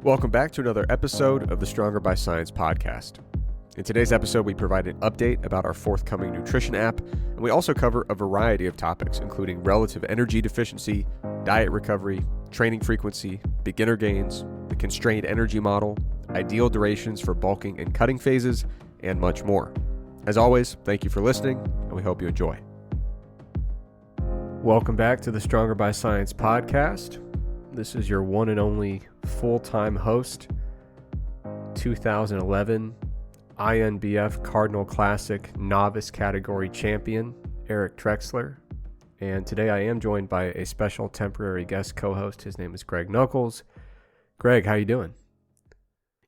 Welcome back to another episode of the Stronger by Science podcast. In today's episode, we provide an update about our forthcoming nutrition app, and we also cover a variety of topics, including relative energy deficiency, diet recovery, training frequency, beginner gains, the constrained energy model, ideal durations for bulking and cutting phases, and much more. As always, thank you for listening, and we hope you enjoy. Welcome back to the Stronger by Science podcast. This is your one and only full-time host, 2011 INBF Cardinal Classic Novice Category Champion, Eric Trexler. And today I am joined by a special temporary guest co-host. His name is Greg Knuckles. Greg, how you doing?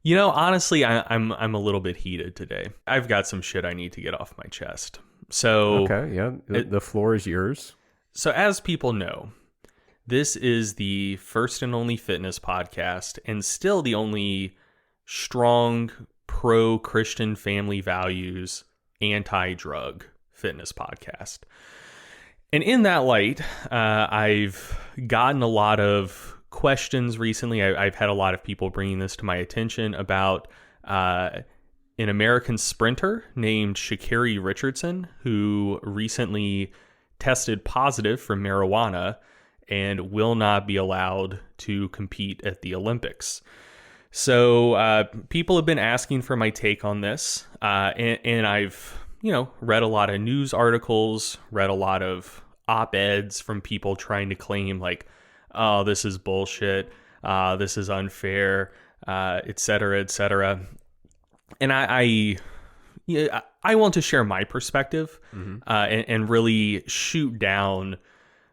You know, honestly, I'm a little bit heated today. I've got some shit I need to get off my chest. So okay, yeah, the floor is yours. So as people know, this is the first and only fitness podcast and still the only strong pro-Christian family values, anti-drug fitness podcast. And in that light, I've gotten a lot of questions recently. I've had a lot of people bringing this to my attention about an American sprinter named Sha'Carri Richardson, who recently tested positive for marijuana and will not be allowed to compete at the Olympics. So people have been asking for my take on this, and I've, read a lot of news articles, read a lot of op-eds from people trying to claim like, oh, this is bullshit, this is unfair, et cetera, et cetera. And I want to share my perspective and really shoot down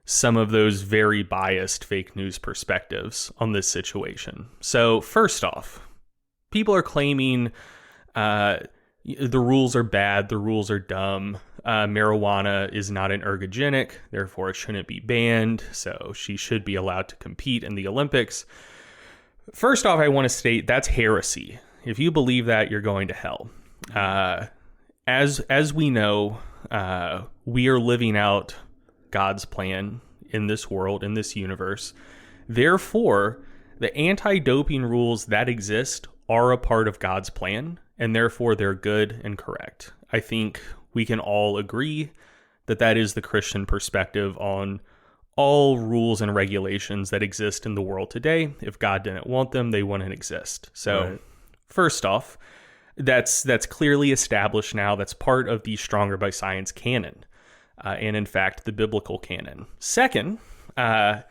some of those very biased fake news perspectives on this situation. So first off, people are claiming the rules are bad, the rules are dumb, marijuana is not an ergogenic, therefore it shouldn't be banned, so she should be allowed to compete in the Olympics. First off, I want to state that's heresy. If you believe that, you're going to hell. As we know, we are living out God's plan in this world, in this universe. Therefore, the anti-doping rules that exist are a part of God's plan, and therefore they're good and correct. I think we can all agree that that is the Christian perspective on all rules and regulations that exist in the world today. If God didn't want them, they wouldn't exist. So, right. First off, that's clearly established now. That's part of the Stronger by Science canon. And in fact, the biblical canon. Second, I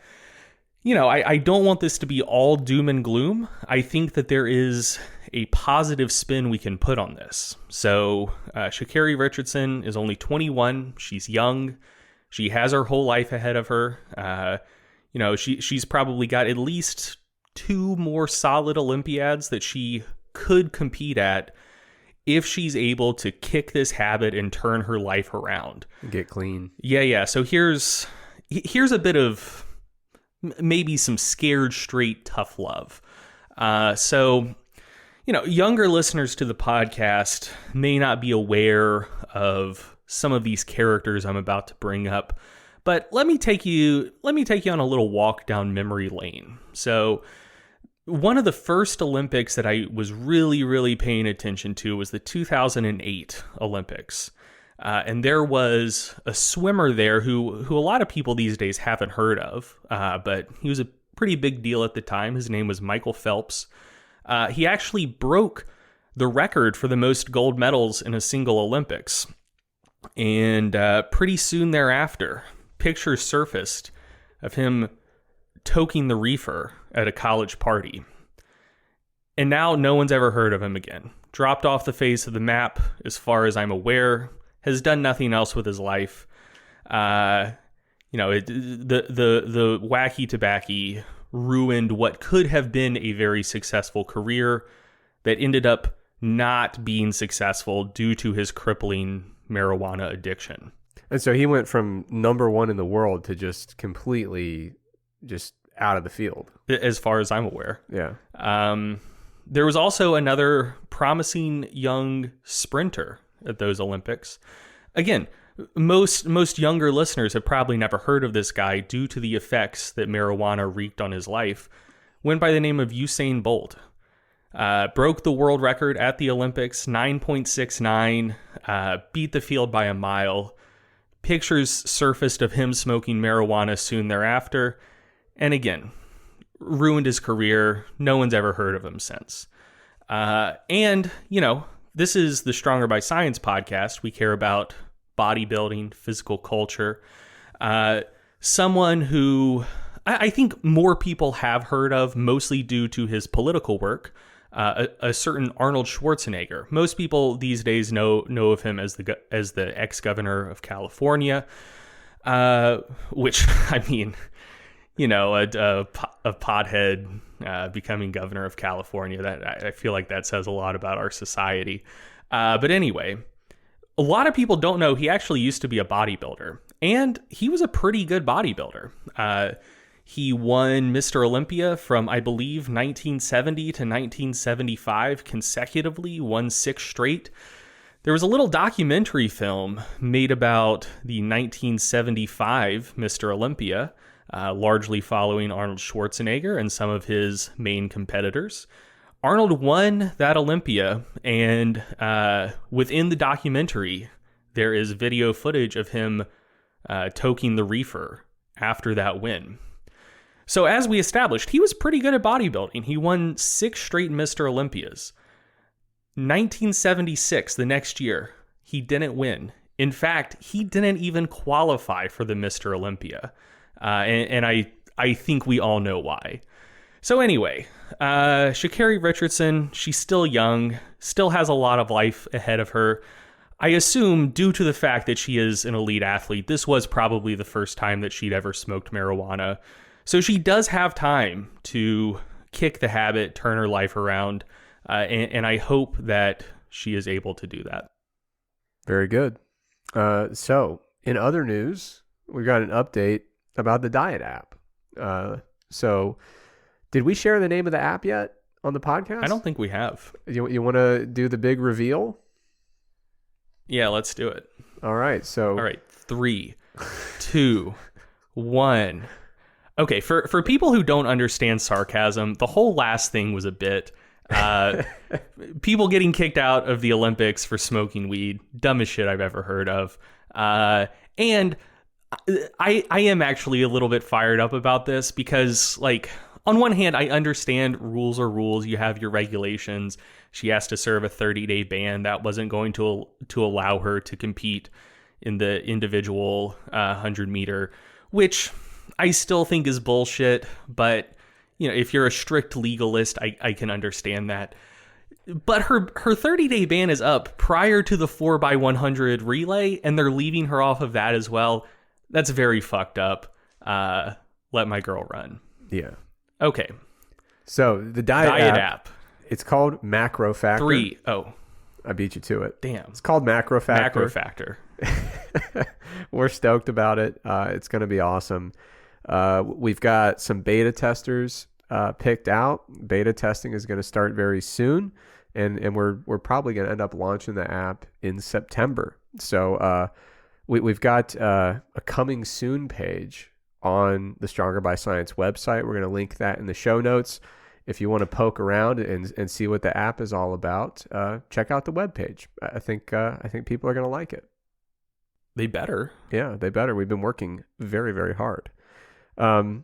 don't want this to be all doom and gloom. I think that there is a positive spin we can put on this. So Sha'Carri Richardson is only 21. She's young. She has her whole life ahead of her. She's probably got at least 2 more solid Olympiads that she could compete at if she's able to kick this habit and turn her life around. Get clean. Yeah. So here's a bit of maybe some scared straight tough love. Younger listeners to the podcast may not be aware of some of these characters I'm about to bring up, but let me take you on a little walk down memory lane. So one of the first Olympics that I was really, really paying attention to was the 2008 Olympics. And there was a swimmer there who a lot of people these days haven't heard of, but he was a pretty big deal at the time. His name was Michael Phelps. He actually broke the record for the most gold medals in a single Olympics. And pretty soon thereafter, pictures surfaced of him toking the reefer at a college party. And now no one's ever heard of him again. Dropped off the face of the map, as far as I'm aware, has done nothing else with his life. The wacky tobacco ruined what could have been a very successful career that ended up not being successful due to his crippling marijuana addiction. And so he went from number 1 in the world to just completely out of the field, as far as I'm aware. Yeah. There was also another promising young sprinter at those Olympics. Again, most younger listeners have probably never heard of this guy due to the effects that marijuana wreaked on his life. went by the name of Usain Bolt. Broke the world record at the Olympics, 9.69, beat the field by a mile. Pictures surfaced of him smoking marijuana soon thereafter. And again, ruined his career. No one's ever heard of him since. And, this is the Stronger by Science podcast. We care about bodybuilding, physical culture. Someone who I think more people have heard of, mostly due to his political work, a certain Arnold Schwarzenegger. Most people these days know of him as the ex-governor of California, which, I mean, a pothead becoming governor of California. That I feel like that says a lot about our society. But anyway, a lot of people don't know he actually used to be a bodybuilder, and he was a pretty good bodybuilder. He won Mr. Olympia from, I believe, 1970 to 1975 consecutively, won 6 straight. There was a little documentary film made about the 1975 Mr. Olympia, largely following Arnold Schwarzenegger and some of his main competitors. Arnold won that Olympia, and within the documentary, there is video footage of him toking the reefer after that win. So as we established, he was pretty good at bodybuilding. He won 6 straight Mr. Olympias. 1976, the next year, he didn't win. In fact, he didn't even qualify for the Mr. Olympia. And I think we all know why. So anyway, Sha'Carri Richardson, she's still young, still has a lot of life ahead of her. I assume, due to the fact that she is an elite athlete, this was probably the first time that she'd ever smoked marijuana. So she does have time to kick the habit, turn her life around, and I hope that she is able to do that. Very good. So, in other news, we got an update about the diet app. So, did we share the name of the app yet on the podcast? I don't think we have. You want to do the big reveal? Yeah, let's do it. All right. 3, 2, 1. Okay, for people who don't understand sarcasm, the whole last thing was a bit. People getting kicked out of the Olympics for smoking weed, dumbest shit I've ever heard of. And I am actually a little bit fired up about this because, like, on one hand, I understand rules are rules. You have your regulations. She has to serve a 30-day ban. That wasn't going to allow her to compete in the individual 100-meter, which I still think is bullshit, but if you're a strict legalist, I can understand that. But her 30-day ban is up prior to the 4x100 relay, and they're leaving her off of that as well. That's very fucked up. Let my girl run. Yeah. Okay. So the diet app. It's called MacroFactor. 3. Oh. I beat you to it. Damn. It's called MacroFactor. We're stoked about it. It's going to be awesome. We've got some beta testers picked out. Beta testing is going to start very soon, and we're probably going to end up launching the app in September. So we've got a coming soon page on the Stronger by Science website. We're going to link that in the show notes. If you want to poke around and see what the app is all about, check out the webpage. I think people are going to like it. They better. Yeah, they better. We've been working very, very hard. All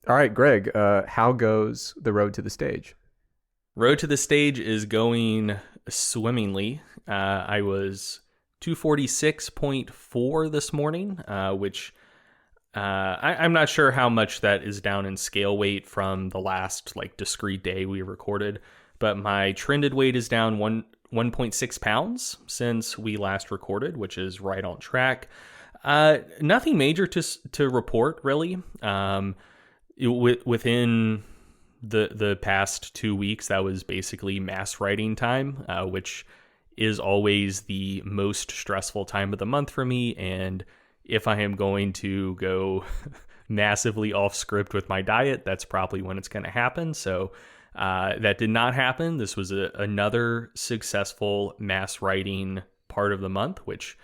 right, Greg, how goes the road to the stage? Road to the stage is going swimmingly. I was 246.4 this morning, which I'm not sure how much that is down in scale weight from the last discrete day we recorded, but my trended weight is down 1.6 pounds since we last recorded, which is right on track. Nothing major to report, really. Within the past 2 weeks, that was basically mass writing time, which is always the most stressful time of the month for me. And if I am going to go massively off script with my diet, that's probably when it's going to happen. So that did not happen. This was another successful mass writing part of the month, which,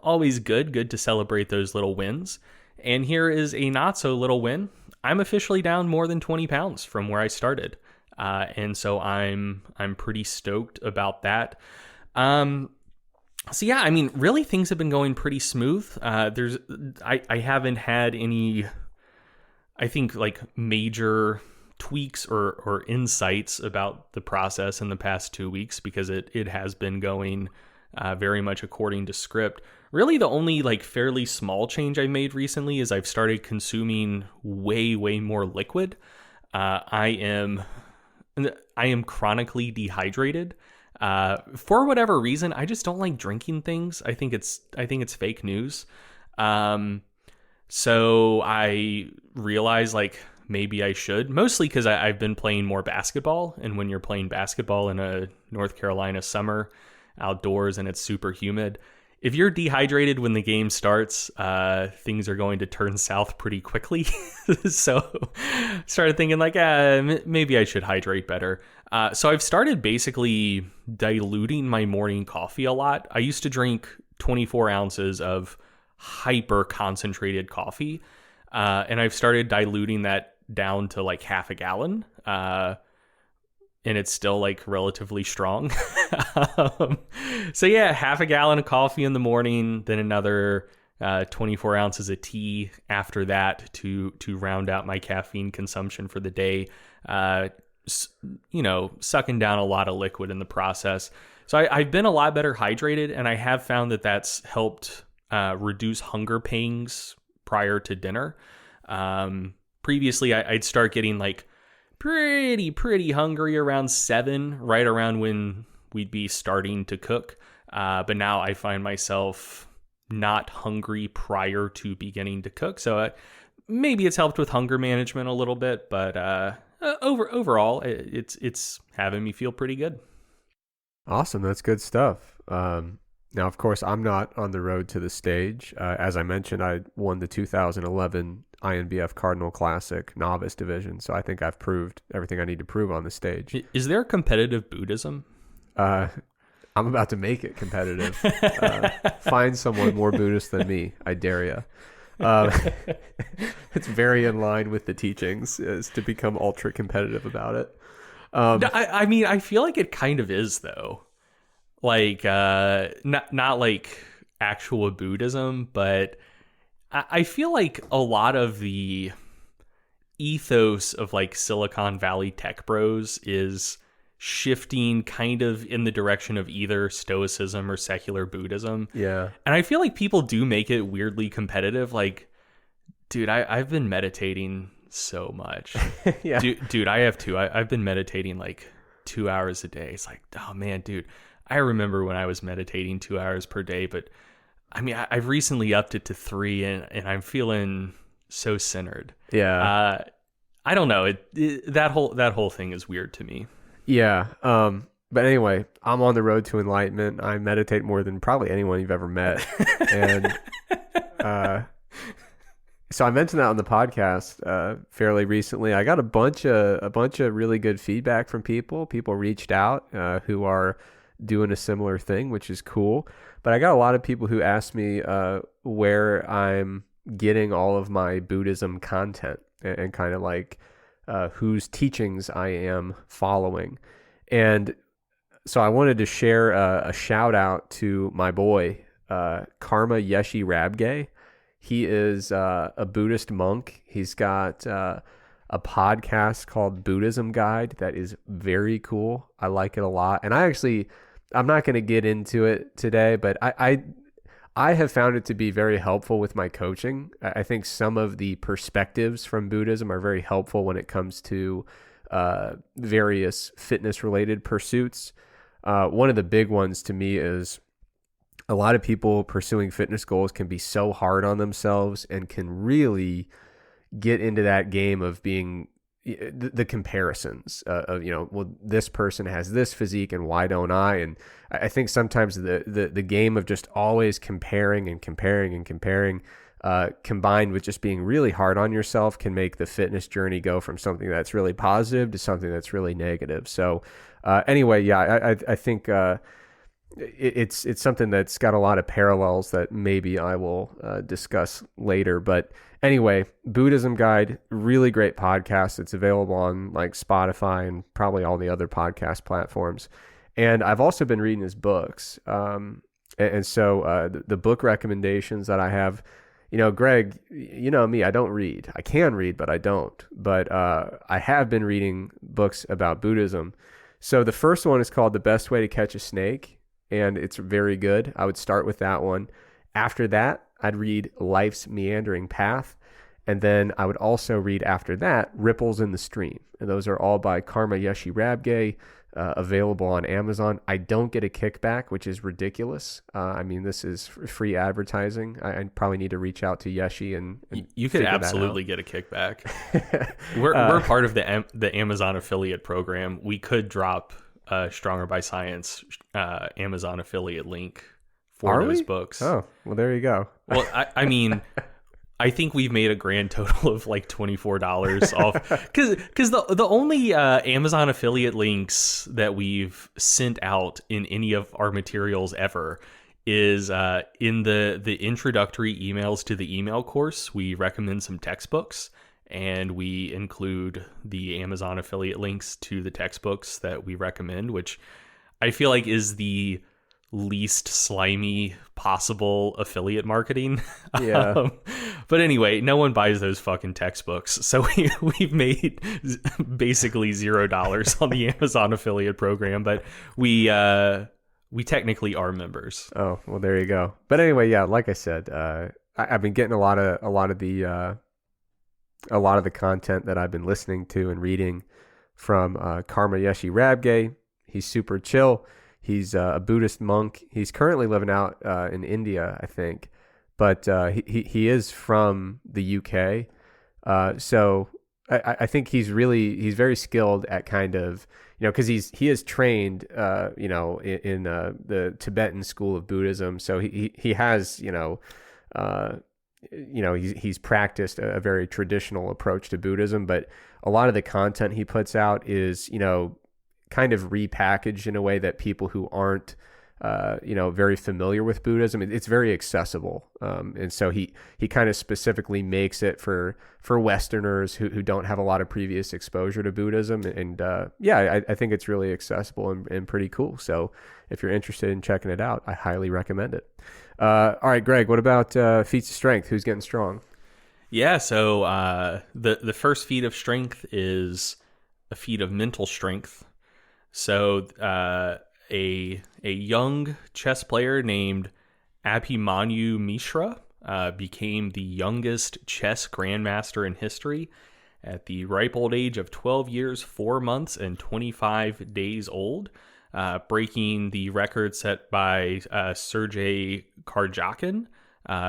always good to celebrate those little wins. And here is a not so little win. I'm officially down more than 20 pounds from where I started. And so I'm pretty stoked about that. So yeah, I mean, really things have been going pretty smooth. I haven't had any, I think, like major tweaks or insights about the process in the past 2 weeks, because it has been going very much according to script. Really, the only like fairly small change I made recently is I've started consuming way more liquid. I am chronically dehydrated. For whatever reason, I just don't like drinking things. I think it's fake news. So I realized like maybe I should, mostly because I've been playing more basketball. And when you're playing basketball in a North Carolina summer outdoors and it's super humid, if you're dehydrated when the game starts, things are going to turn south pretty quickly. So started thinking like, maybe I should hydrate better. So I've started basically diluting my morning coffee a lot. I used to drink 24 ounces of hyper concentrated coffee. And I've started diluting that down to like half a gallon. And it's still like relatively strong. So yeah, half a gallon of coffee in the morning, then another 24 ounces of tea after that to round out my caffeine consumption for the day. Sucking down a lot of liquid in the process. So I've been a lot better hydrated, and I have found that that's helped reduce hunger pangs prior to dinner. Previously, I'd start getting like pretty hungry around 7, right around when we'd be starting to cook. But now I find myself not hungry prior to beginning to cook. So maybe it's helped with hunger management a little bit, but overall, it's having me feel pretty good. Awesome. That's good stuff. Now, of course, I'm not on the road to the stage. As I mentioned, I won the 2011 INBF Cardinal Classic Novice Division, so I think I've proved everything I need to prove on the stage. Is there competitive Buddhism? I'm about to make it competitive. Find someone more Buddhist than me. I dare you. It's very in line with the teachings, is to become ultra competitive about it. I mean, I feel like it kind of is, though. Like, not like actual Buddhism, but I feel like a lot of the ethos of like Silicon Valley tech bros is shifting kind of in the direction of either Stoicism or secular Buddhism. Yeah. And I feel like people do make it weirdly competitive. Like, dude, I've been meditating so much. Yeah. Dude, I have too. I've been meditating like 2 hours a day. It's like, oh man, dude, I remember when I was meditating 2 hours per day, but I mean, I've recently upped it to 3 and I'm feeling so centered. Yeah. I don't know. That whole thing is weird to me. Yeah. But anyway, I'm on the road to enlightenment. I meditate more than probably anyone you've ever met. And so I mentioned that on the podcast fairly recently. I got a bunch of really good feedback from people. People reached out who are doing a similar thing, which is cool. But I got a lot of people who asked me where I'm getting all of my Buddhism content and kind of like whose teachings I am following. And so I wanted to share a shout out to my boy, Karma Yeshi Rabge. He is a Buddhist monk. He's got a podcast called Buddhism Guide that is very cool. I like it a lot. And I'm not going to get into it today, but I have found it to be very helpful with my coaching. I think some of the perspectives from Buddhism are very helpful when it comes to various fitness-related pursuits. One of the big ones to me is a lot of people pursuing fitness goals can be so hard on themselves and can really get into that game of being the comparisons of, well, this person has this physique and why don't I? And I think sometimes the game of just always comparing and comparing and comparing, combined with just being really hard on yourself, can make the fitness journey go from something that's really positive to something that's really negative. So anyway, yeah, I think it's something that's got a lot of parallels that maybe I will discuss later. But anyway, Buddhism Guide, really great podcast. It's available on like Spotify and probably all the other podcast platforms. And I've also been reading his books. And so the book recommendations that I have, Greg, you know me, I don't read. I can read, but I don't. But I have been reading books about Buddhism. So the first one is called The Best Way to Catch a Snake, and it's very good. I would start with that one. After that, I'd read Life's Meandering Path, and then I would also read after that Ripples in the Stream. And those are all by Karma Yeshe Rabgye, available on Amazon. I don't get a kickback, which is ridiculous. This is free advertising. I probably need to reach out to Yeshe and you could absolutely get a kickback. We're part of the Amazon affiliate program. We could drop Stronger by Science Amazon affiliate link for those books. Oh, well, there you go. Well, I think we've made a grand total of like $24 off, because the only Amazon affiliate links that we've sent out in any of our materials ever is in the introductory emails to the email course. We recommend some textbooks, and we include the Amazon affiliate links to the textbooks that we recommend, which I feel like is the least slimy possible affiliate marketing. Yeah. But anyway, no one buys those fucking textbooks. So we've made basically $0 on the Amazon affiliate program, but we technically are members. Oh, well, there you go. But anyway, yeah, like I said, I've been getting a lot of the content that I've been listening to and reading from Karma Yeshe Rabgye. He's super chill. He's a Buddhist monk. He's currently living out in India, I think, but he is from the UK. So I think he's very skilled at kind of, because he is trained, in the Tibetan school of Buddhism. So he has, he's practiced a very traditional approach to Buddhism, but a lot of the content he puts out is, kind of repackaged in a way that people who aren't, very familiar with Buddhism, it's very accessible. And so he kind of specifically makes it for Westerners who don't have a lot of previous exposure to Buddhism. And I think it's really accessible and pretty cool. So if you're interested in checking it out, I highly recommend it. All right, Greg, what about Feats of Strength? Who's getting strong? Yeah, so the first feat of strength is a feat of mental strength. So a young chess player named Abhimanyu Mishra became the youngest chess grandmaster in history at the ripe old age of 12 years, 4 months, and 25 days old, breaking the record set by Sergei Karjakin,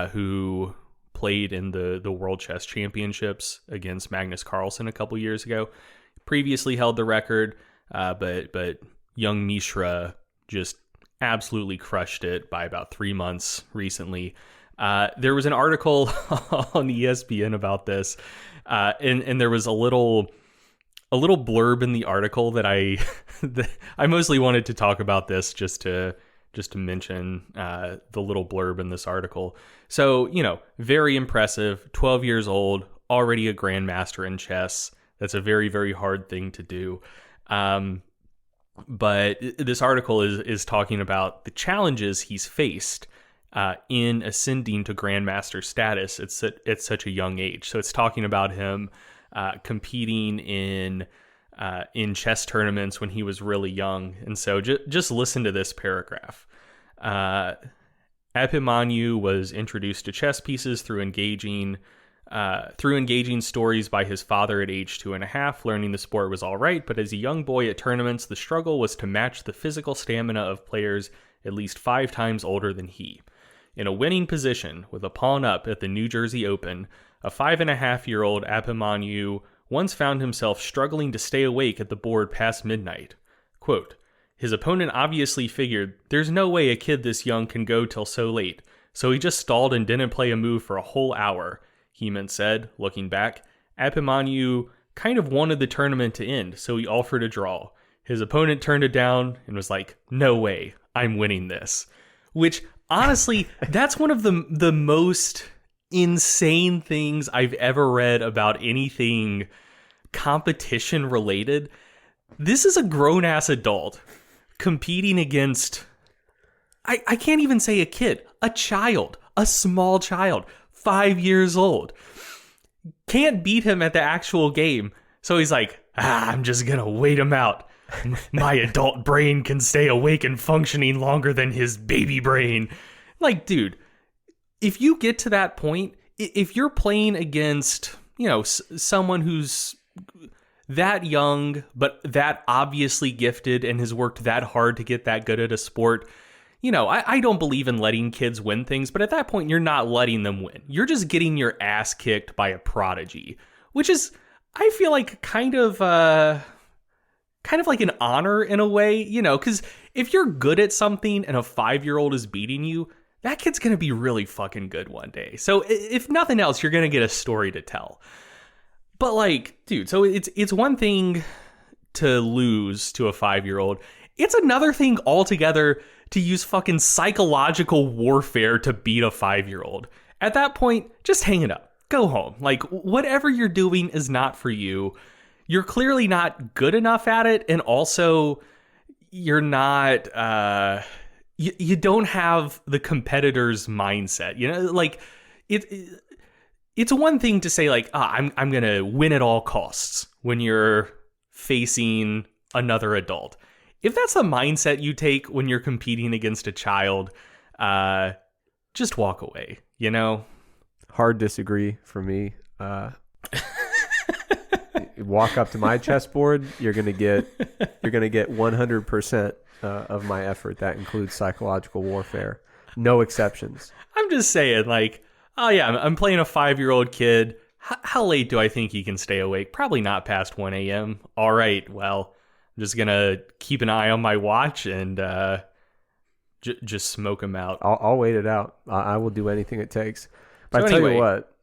who played in the World Chess Championships against Magnus Carlsen a couple years ago. Previously held the record, but young Mishra just absolutely crushed it by about 3 months recently. There was an article on ESPN about this, and there was a little blurb in the article that I mostly wanted to talk about this just to mention the little blurb in this article. So, very impressive, 12 years old, already a grandmaster in chess. That's a very, very hard thing to do. But this article is talking about the challenges he's faced in ascending to grandmaster status at such a young age. So it's talking about him competing in chess tournaments when he was really young. And so just listen to this paragraph. Abhimanyu was introduced to chess pieces through engaging stories by his father at age 2.5, learning the sport was all right, but as a young boy at tournaments, the struggle was to match the physical stamina of players at least 5 times older than he. In a winning position, with a pawn up at the New Jersey Open, a 5.5-year-old Abhimanyu once found himself struggling to stay awake at the board past midnight. Quote, his opponent obviously figured, there's no way a kid this young can go till so late, so he just stalled and didn't play a move for a whole hour. Heeman said, looking back. Abhimanyu kind of wanted the tournament to end, so he offered a draw. His opponent turned it down and was like, no way, I'm winning this. Which, honestly, that's one of the most insane things I've ever read about anything competition related. This is a grown-ass adult competing against, I can't even say a kid, a child, a small child, 5 years old. Can't beat him at the actual game. So he's like, I'm just gonna wait him out. My adult brain can stay awake and functioning longer than his baby brain. Like, dude, if you get to that point, if you're playing against, someone who's that young, but that obviously gifted and has worked that hard to get that good at a sport, I don't believe in letting kids win things, but at that point, you're not letting them win. You're just getting your ass kicked by a prodigy, which is, I feel like, kind of like an honor in a way, because if you're good at something and a 5-year-old is beating you, that kid's going to be really fucking good one day. So if nothing else, you're going to get a story to tell. But like, dude, so it's one thing to lose to a 5-year-old. It's another thing altogether to use fucking psychological warfare to beat a 5-year-old. At that point, just hang it up. Go home. Like, whatever you're doing is not for you. You're clearly not good enough at it, and also you're not you don't have the competitor's mindset. Like it's one thing to say like, I'm going to win at all costs when you're facing another adult. If that's the mindset you take when you're competing against a child, just walk away, Hard disagree for me. Walk up to my chessboard, you're gonna get 100% of my effort. That includes psychological warfare, no exceptions. I'm just saying, like, oh yeah, I'm playing a 5-year-old kid. How late do I think he can stay awake? Probably not past 1 a.m. All right, well, I'm just gonna keep an eye on my watch and just smoke him out. I'll wait it out. I will do anything it takes. But So I tell anyway, you what,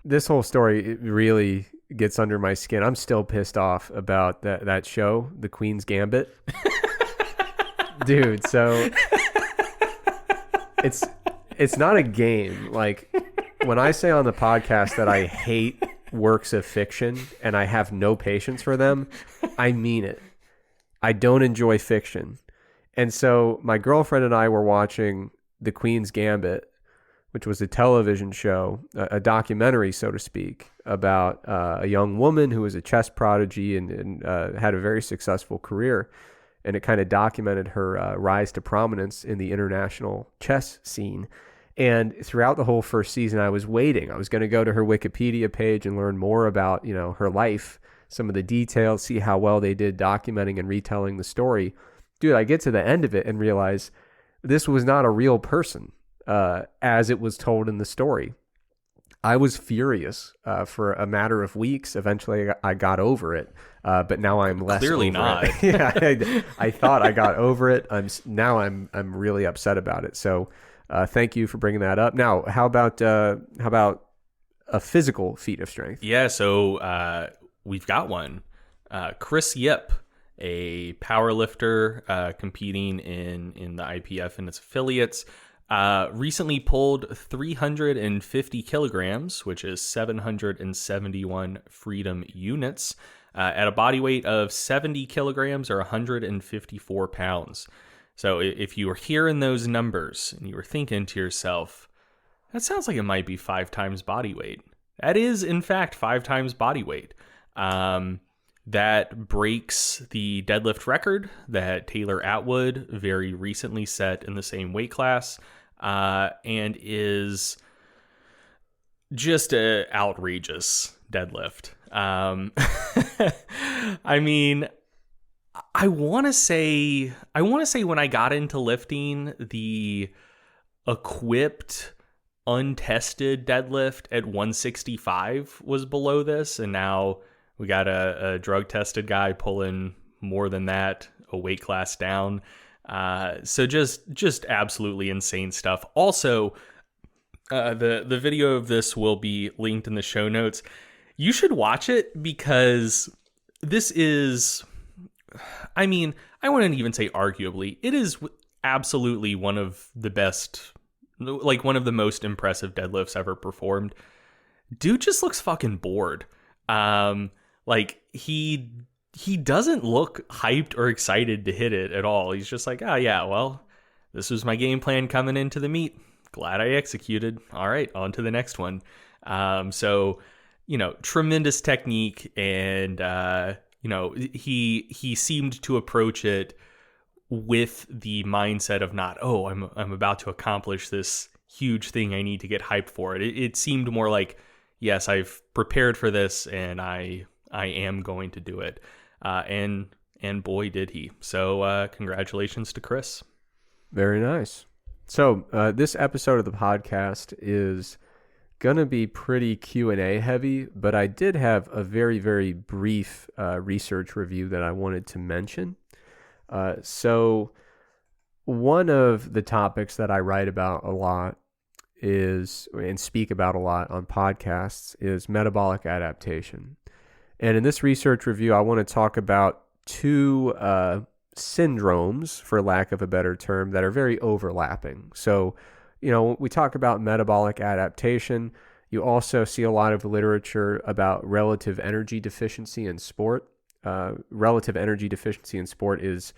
this whole story, it really gets under my skin. I'm still pissed off about that show, The Queen's Gambit. Dude, so it's not a game. Like, when I say on the podcast that I hate works of fiction and I have no patience for them, I mean it. I don't enjoy fiction. And so my girlfriend and I were watching The Queen's Gambit, which was a television show, a documentary, so to speak, about a young woman who was a chess prodigy and had a very successful career. And it kind of documented her rise to prominence in the international chess scene. And throughout the whole first season, I was waiting. I was going to go to her Wikipedia page and learn more about, her life, some of the details, see how well they did documenting and retelling the story. Dude, I get to the end of it and realize this was not a real person. As it was told in the story. I was furious for a matter of weeks. Eventually, I got over it, but now I'm less. Clearly over not. It. Yeah, I thought I got over it. I'm really upset about it. So, thank you for bringing that up. Now, how about a physical feat of strength? Yeah, so we've got one. Chris Yip, a powerlifter competing in the IPF and its affiliates. Recently pulled 350 kilograms, which is 771 freedom units, at a body weight of 70 kilograms or 154 pounds. So if you were hearing those numbers and you were thinking to yourself, that sounds like it might be 5 times body weight. That is, in fact, 5 times body weight. That breaks the deadlift record that Taylor Atwood very recently set in the same weight class, and is just a outrageous deadlift. I mean, I want to say when I got into lifting, the equipped, untested deadlift at 165 was below this, and now we got a drug-tested guy pulling more than that, a weight class down. So just absolutely insane stuff. Also, the video of this will be linked in the show notes. You should watch it because this is, I mean, I wouldn't even say arguably. It is absolutely one of the best, like one of the most impressive deadlifts ever performed. Dude just looks fucking bored. Like he doesn't look hyped or excited to hit it at all. He's just like, oh yeah, well, this was my game plan coming into the meet. Glad I executed. All right, on to the next one. So, tremendous technique, and he seemed to approach it with the mindset of not, oh, I'm about to accomplish this huge thing. I need to get hyped for it. It seemed more like, yes, I've prepared for this, and I am going to do it. And boy, did he. So congratulations to Chris. Very nice. So this episode of the podcast is going to be pretty Q&A heavy, but I did have a very, very brief research review that I wanted to mention. So one of the topics that I write about a lot and speak about a lot on podcasts is metabolic adaptation. And in this research review, I want to talk about two syndromes, for lack of a better term, that are very overlapping. So, when we talk about metabolic adaptation, you also see a lot of literature about relative energy deficiency in sport. Relative energy deficiency in sport is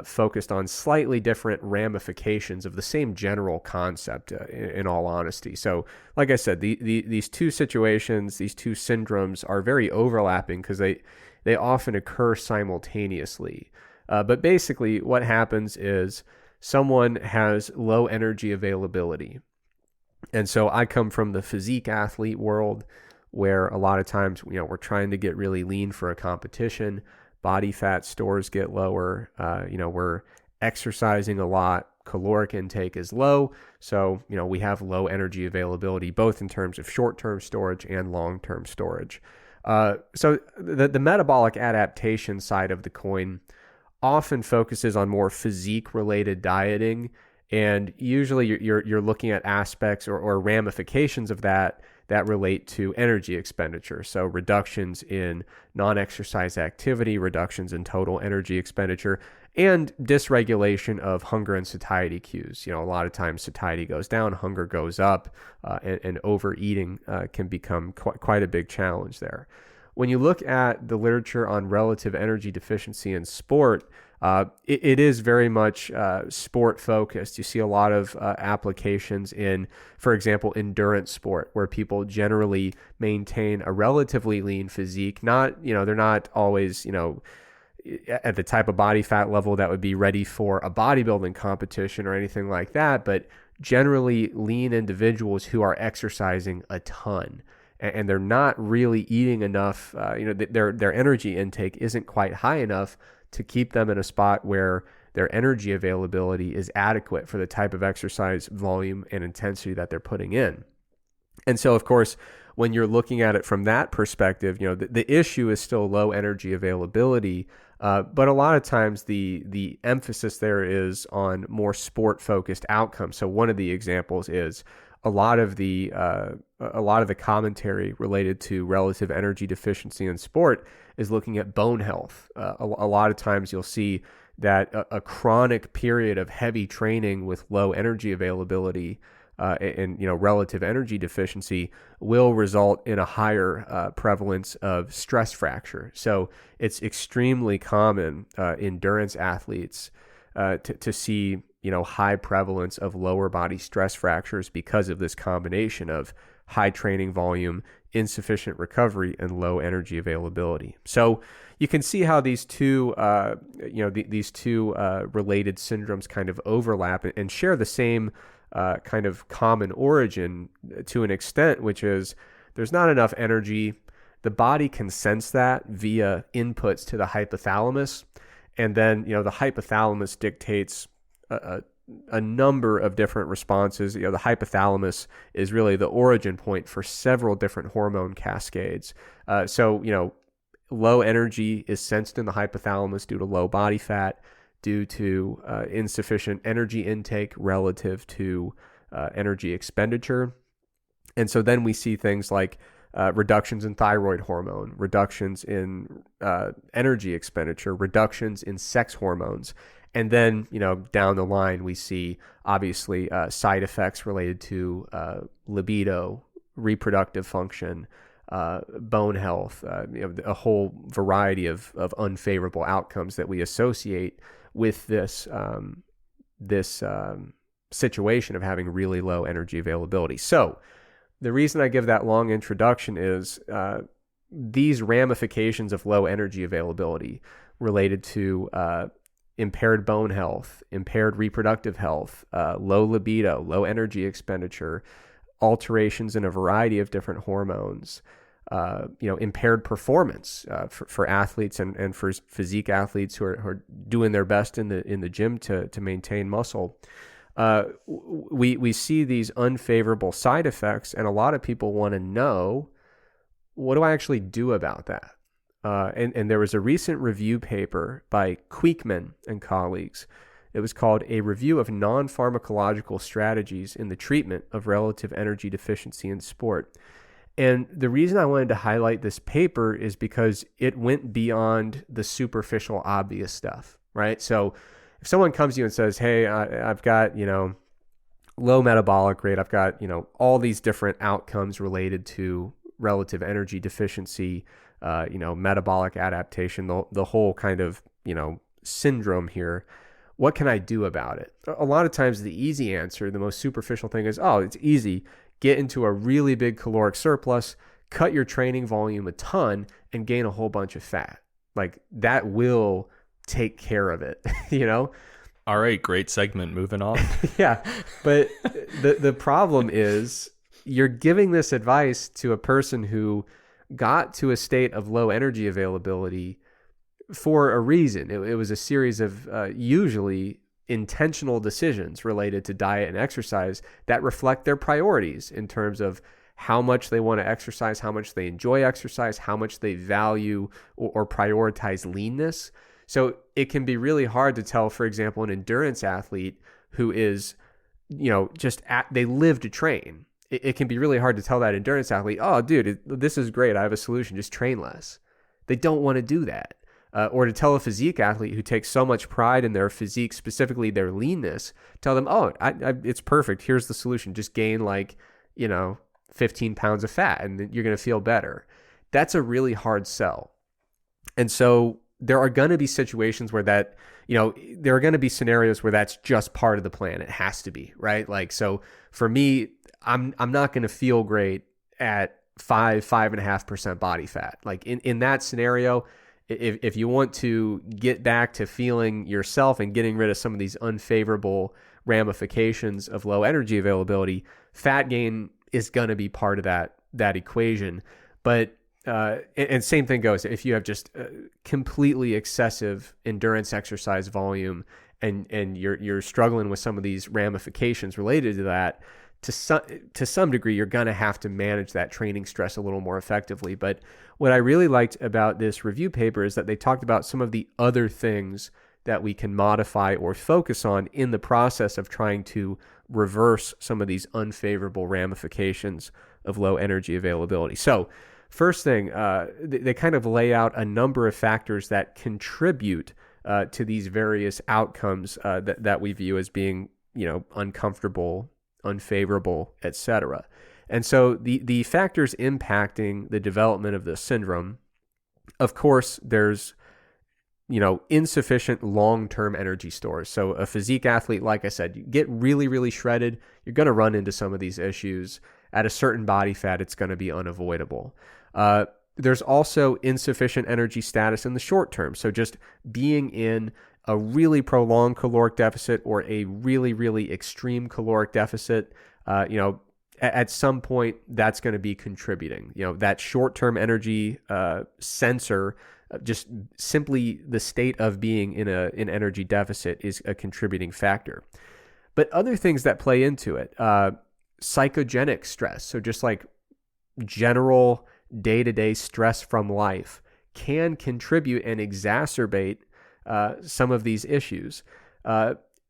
focused on slightly different ramifications of the same general concept, in all honesty. So, like I said, these two situations, these two syndromes are very overlapping because they often occur simultaneously. But basically, what happens is someone has low energy availability. And so I come from the physique athlete world where a lot of times, we're trying to get really lean for a competition. Body fat stores get lower. We're exercising a lot. Caloric intake is low. So, we have low energy availability, both in terms of short-term storage and long-term storage. So the metabolic adaptation side of the coin often focuses on more physique-related dieting, and usually you're looking at aspects or ramifications of that relate to energy expenditure. So reductions in non-exercise activity, reductions in total energy expenditure, and dysregulation of hunger and satiety cues. A lot of times satiety goes down, hunger goes up, and overeating can become quite a big challenge there. When you look at the literature on relative energy deficiency in sport, it is very much sport focused. You see a lot of applications in, for example, endurance sport, where people generally maintain a relatively lean physique. They're not always, at the type of body fat level that would be ready for a bodybuilding competition or anything like that, but generally lean individuals who are exercising a ton. And they're not really eating enough, their energy intake isn't quite high enough to keep them in a spot where their energy availability is adequate for the type of exercise volume and intensity that they're putting in. And so, of course, when you're looking at it from that perspective, the issue is still low energy availability, but a lot of times the emphasis there is on more sport-focused outcomes. So one of the examples is a lot of the commentary related to relative energy deficiency in sport is looking at bone health. A lot of times you'll see that a chronic period of heavy training with low energy availability and relative energy deficiency will result in a higher prevalence of stress fracture. So it's extremely common endurance athletes to see high prevalence of lower body stress fractures because of this combination of high training volume, insufficient recovery, and low energy availability. So you can see how these two, these two related syndromes kind of overlap and share the same kind of common origin to an extent, which is there's not enough energy. The body can sense that via inputs to the hypothalamus, and then the hypothalamus dictates a number of different responses. The hypothalamus is really the origin point for several different hormone cascades. So low energy is sensed in the hypothalamus due to low body fat, due to insufficient energy intake relative to energy expenditure. And so then we see things like reductions in thyroid hormone, reductions in energy expenditure, reductions in sex hormones. And then, down the line, we see obviously side effects related to libido, reproductive function, bone health, a whole variety of unfavorable outcomes that we associate with this situation of having really low energy availability. So the reason I give that long introduction is these ramifications of low energy availability related to impaired bone health, impaired reproductive health, low libido, low energy expenditure, alterations in a variety of different hormones, impaired performance for athletes and for physique athletes who are doing their best in the gym to maintain muscle. We see these unfavorable side effects, and a lot of people want to know, what do I actually do about that? And there was a recent review paper by Kweekman and colleagues. It was called A Review of Non-Pharmacological Strategies in the Treatment of Relative Energy Deficiency in Sport. And the reason I wanted to highlight this paper is because it went beyond the superficial, obvious stuff, right? So if someone comes to you and says, hey, I've got, low metabolic rate, I've got, all these different outcomes related to relative energy deficiency, metabolic adaptation, the whole kind of, syndrome here, what can I do about it? A lot of times the easy answer, the most superficial thing is, oh, it's easy. Get into a really big caloric surplus, cut your training volume a ton, and gain a whole bunch of fat. Like, that will take care of it, All right, great segment. Moving on. Yeah, but the problem is you're giving this advice to a person who got to a state of low energy availability for a reason. It was a series of usually intentional decisions related to diet and exercise that reflect their priorities in terms of how much they want to exercise, how much they enjoy exercise, how much they value or prioritize leanness. So it can be really hard to tell, for example, an endurance athlete who is, they live to train. It can be really hard to tell that endurance athlete, oh, dude, this is great. I have a solution. Just train less. They don't want to do that. Or to tell a physique athlete who takes so much pride in their physique, specifically their leanness, tell them, oh, it's perfect. Here's the solution. Just gain 15 pounds of fat and you're going to feel better. That's a really hard sell. And so there are going to be situations where there are going to be scenarios where that's just part of the plan. It has to be, right? So for me, I'm not going to feel great at 5.5% body fat. In that scenario, if you want to get back to feeling yourself and getting rid of some of these unfavorable ramifications of low energy availability, fat gain is going to be part of that equation. But and same thing goes if you have just completely excessive endurance exercise volume and you're struggling with some of these ramifications related to that. To some degree, you're going to have to manage that training stress a little more effectively. But what I really liked about this review paper is that they talked about some of the other things that we can modify or focus on in the process of trying to reverse some of these unfavorable ramifications of low energy availability. So first thing, they kind of lay out a number of factors that contribute to these various outcomes that we view as being, uncomfortable, unfavorable, etc. And so the factors impacting the development of the syndrome, of course, there's insufficient long-term energy stores. So a physique athlete, like I said, you get really, really shredded, you're going to run into some of these issues. At a certain body fat, it's going to be unavoidable. There's also insufficient energy status in the short term. So just being in a really prolonged caloric deficit or a really, really extreme caloric deficit, at some point that's going to be contributing. That short-term energy sensor, just simply the state of being in an energy deficit is a contributing factor. But other things that play into it, psychogenic stress, so just like general day-to-day stress from life, can contribute and exacerbate some of these issues.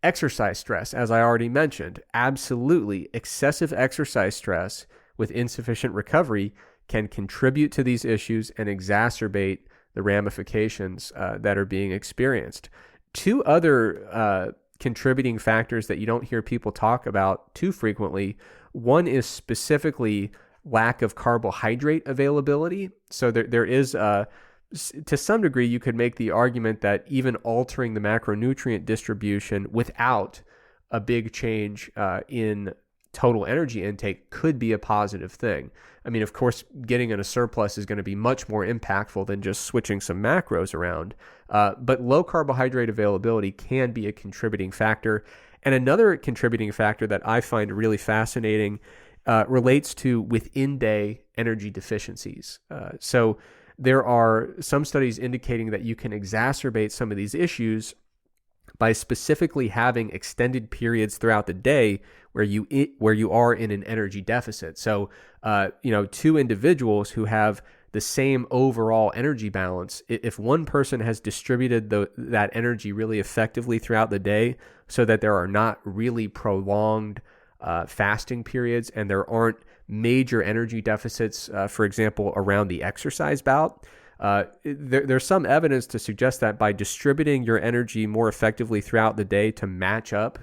Exercise stress, as I already mentioned, absolutely excessive exercise stress with insufficient recovery can contribute to these issues and exacerbate the ramifications that are being experienced. Two other contributing factors that you don't hear people talk about too frequently. One is specifically lack of carbohydrate availability. So there is, to some degree, you could make the argument that even altering the macronutrient distribution without a big change in total energy intake could be a positive thing. I mean, of course, getting in a surplus is going to be much more impactful than just switching some macros around. But low carbohydrate availability can be a contributing factor. And another contributing factor that I find really fascinating relates to within-day energy deficiencies. So there are some studies indicating that you can exacerbate some of these issues by specifically having extended periods throughout the day where you are in an energy deficit. So, two individuals who have the same overall energy balance, if one person has distributed that energy really effectively throughout the day so that there are not really prolonged fasting periods and there aren't major energy deficits, for example, around the exercise bout, there's some evidence to suggest that by distributing your energy more effectively throughout the day to match up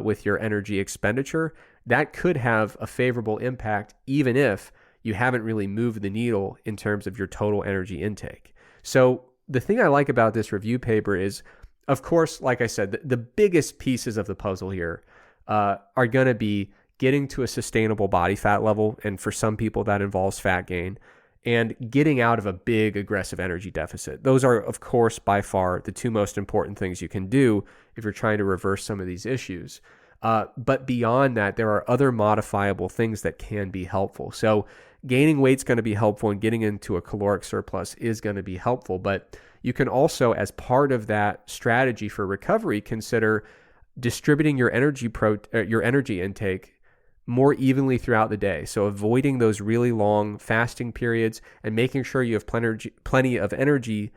with your energy expenditure, that could have a favorable impact even if you haven't really moved the needle in terms of your total energy intake. So the thing I like about this review paper is, of course, like I said, the biggest pieces of the puzzle here are going to be getting to a sustainable body fat level. And for some people, that involves fat gain, and getting out of a big aggressive energy deficit. Those are, of course, by far the two most important things you can do if you're trying to reverse some of these issues. But beyond that, there are other modifiable things that can be helpful. So gaining weight is going to be helpful, and getting into a caloric surplus is going to be helpful. But you can also, as part of that strategy for recovery, consider distributing your energy intake more evenly throughout the day. So avoiding those really long fasting periods and making sure you have plenty of energy,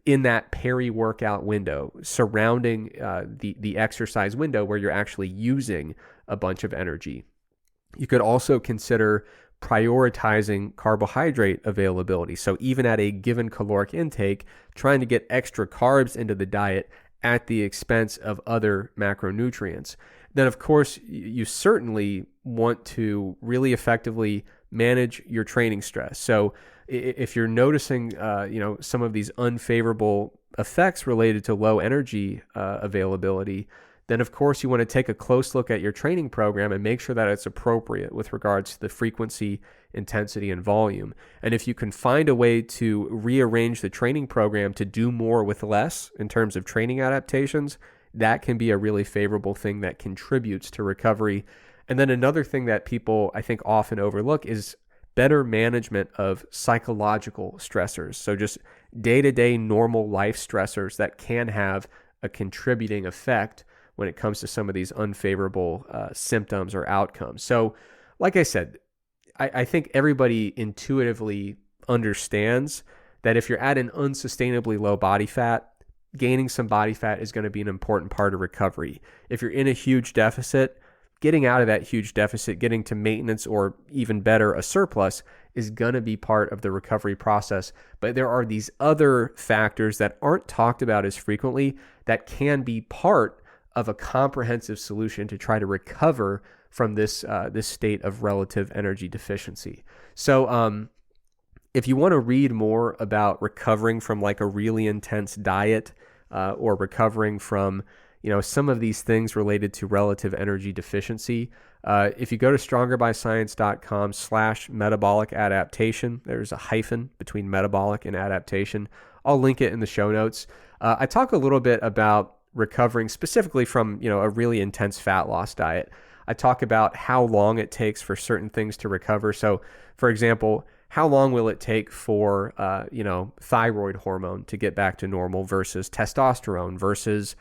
in that peri-workout window surrounding the exercise window where you're actually using a bunch of energy. You could also consider prioritizing carbohydrate availability. So even at a given caloric intake, trying to get extra carbs into the diet at the expense of other macronutrients. Then, of course, you certainly want to really effectively manage your training stress. So if you're noticing, some of these unfavorable effects related to low energy availability, then of course you want to take a close look at your training program and make sure that it's appropriate with regards to the frequency, intensity, and volume. And if you can find a way to rearrange the training program to do more with less in terms of training adaptations, that can be a really favorable thing that contributes to recovery. And then another thing that people, I think, often overlook is better management of psychological stressors. So just day-to-day normal life stressors that can have a contributing effect when it comes to some of these unfavorable symptoms or outcomes. So like I said, I think everybody intuitively understands that if you're at an unsustainably low body fat, gaining some body fat is going to be an important part of recovery. If you're in a huge deficit, getting out of that huge deficit, getting to maintenance, or even better, a surplus, is going to be part of the recovery process. But there are these other factors that aren't talked about as frequently that can be part of a comprehensive solution to try to recover from this state of relative energy deficiency. So if you want to read more about recovering from like a really intense diet or recovering from some of these things related to relative energy deficiency, if you go to strongerbyscience.com/metabolic adaptation, there's a hyphen between metabolic and adaptation. I'll link it in the show notes. I talk a little bit about recovering specifically from a really intense fat loss diet. I talk about how long it takes for certain things to recover. So, for example, how long will it take for thyroid hormone to get back to normal versus testosterone versus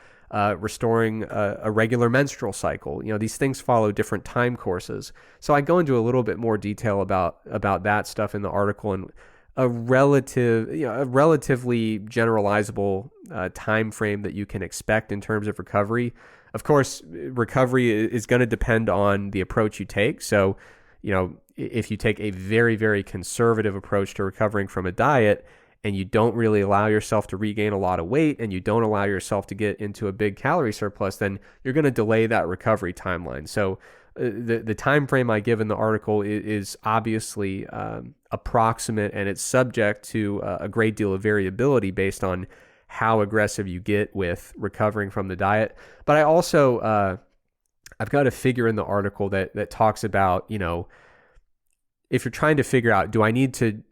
restoring a regular menstrual cycle? These things follow different time courses. So I go into a little bit more detail about that stuff in the article, and a relatively generalizable time frame that you can expect in terms of recovery. Of course, recovery is going to depend on the approach you take. So if you take a very, very conservative approach to recovering from a diet and you don't really allow yourself to regain a lot of weight and you don't allow yourself to get into a big calorie surplus, then you're going to delay that recovery timeline. So the time frame I give in the article is obviously approximate, and it's subject to a great deal of variability based on how aggressive you get with recovering from the diet. But I also I've got a figure in the article that talks about, if you're trying to figure out, do I need to,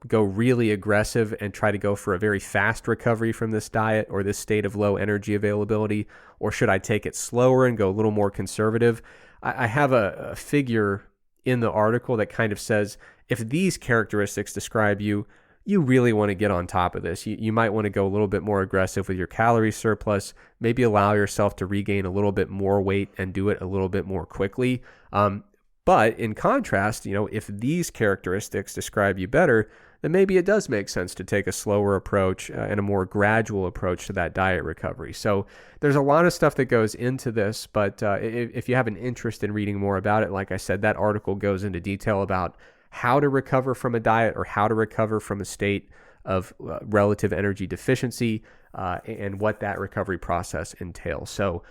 go really aggressive and try to go for a very fast recovery from this diet or this state of low energy availability, or should I take it slower and go a little more conservative? I have a figure in the article that kind of says, if these characteristics describe you, you really want to get on top of this. You might want to go a little bit more aggressive with your calorie surplus, maybe allow yourself to regain a little bit more weight and do it a little bit more quickly. But in contrast, if these characteristics describe you better, then maybe it does make sense to take a slower approach and a more gradual approach to that diet recovery. So there's a lot of stuff that goes into this, but if you have an interest in reading more about it, like I said, that article goes into detail about how to recover from a diet or how to recover from a state of relative energy deficiency and what that recovery process entails. So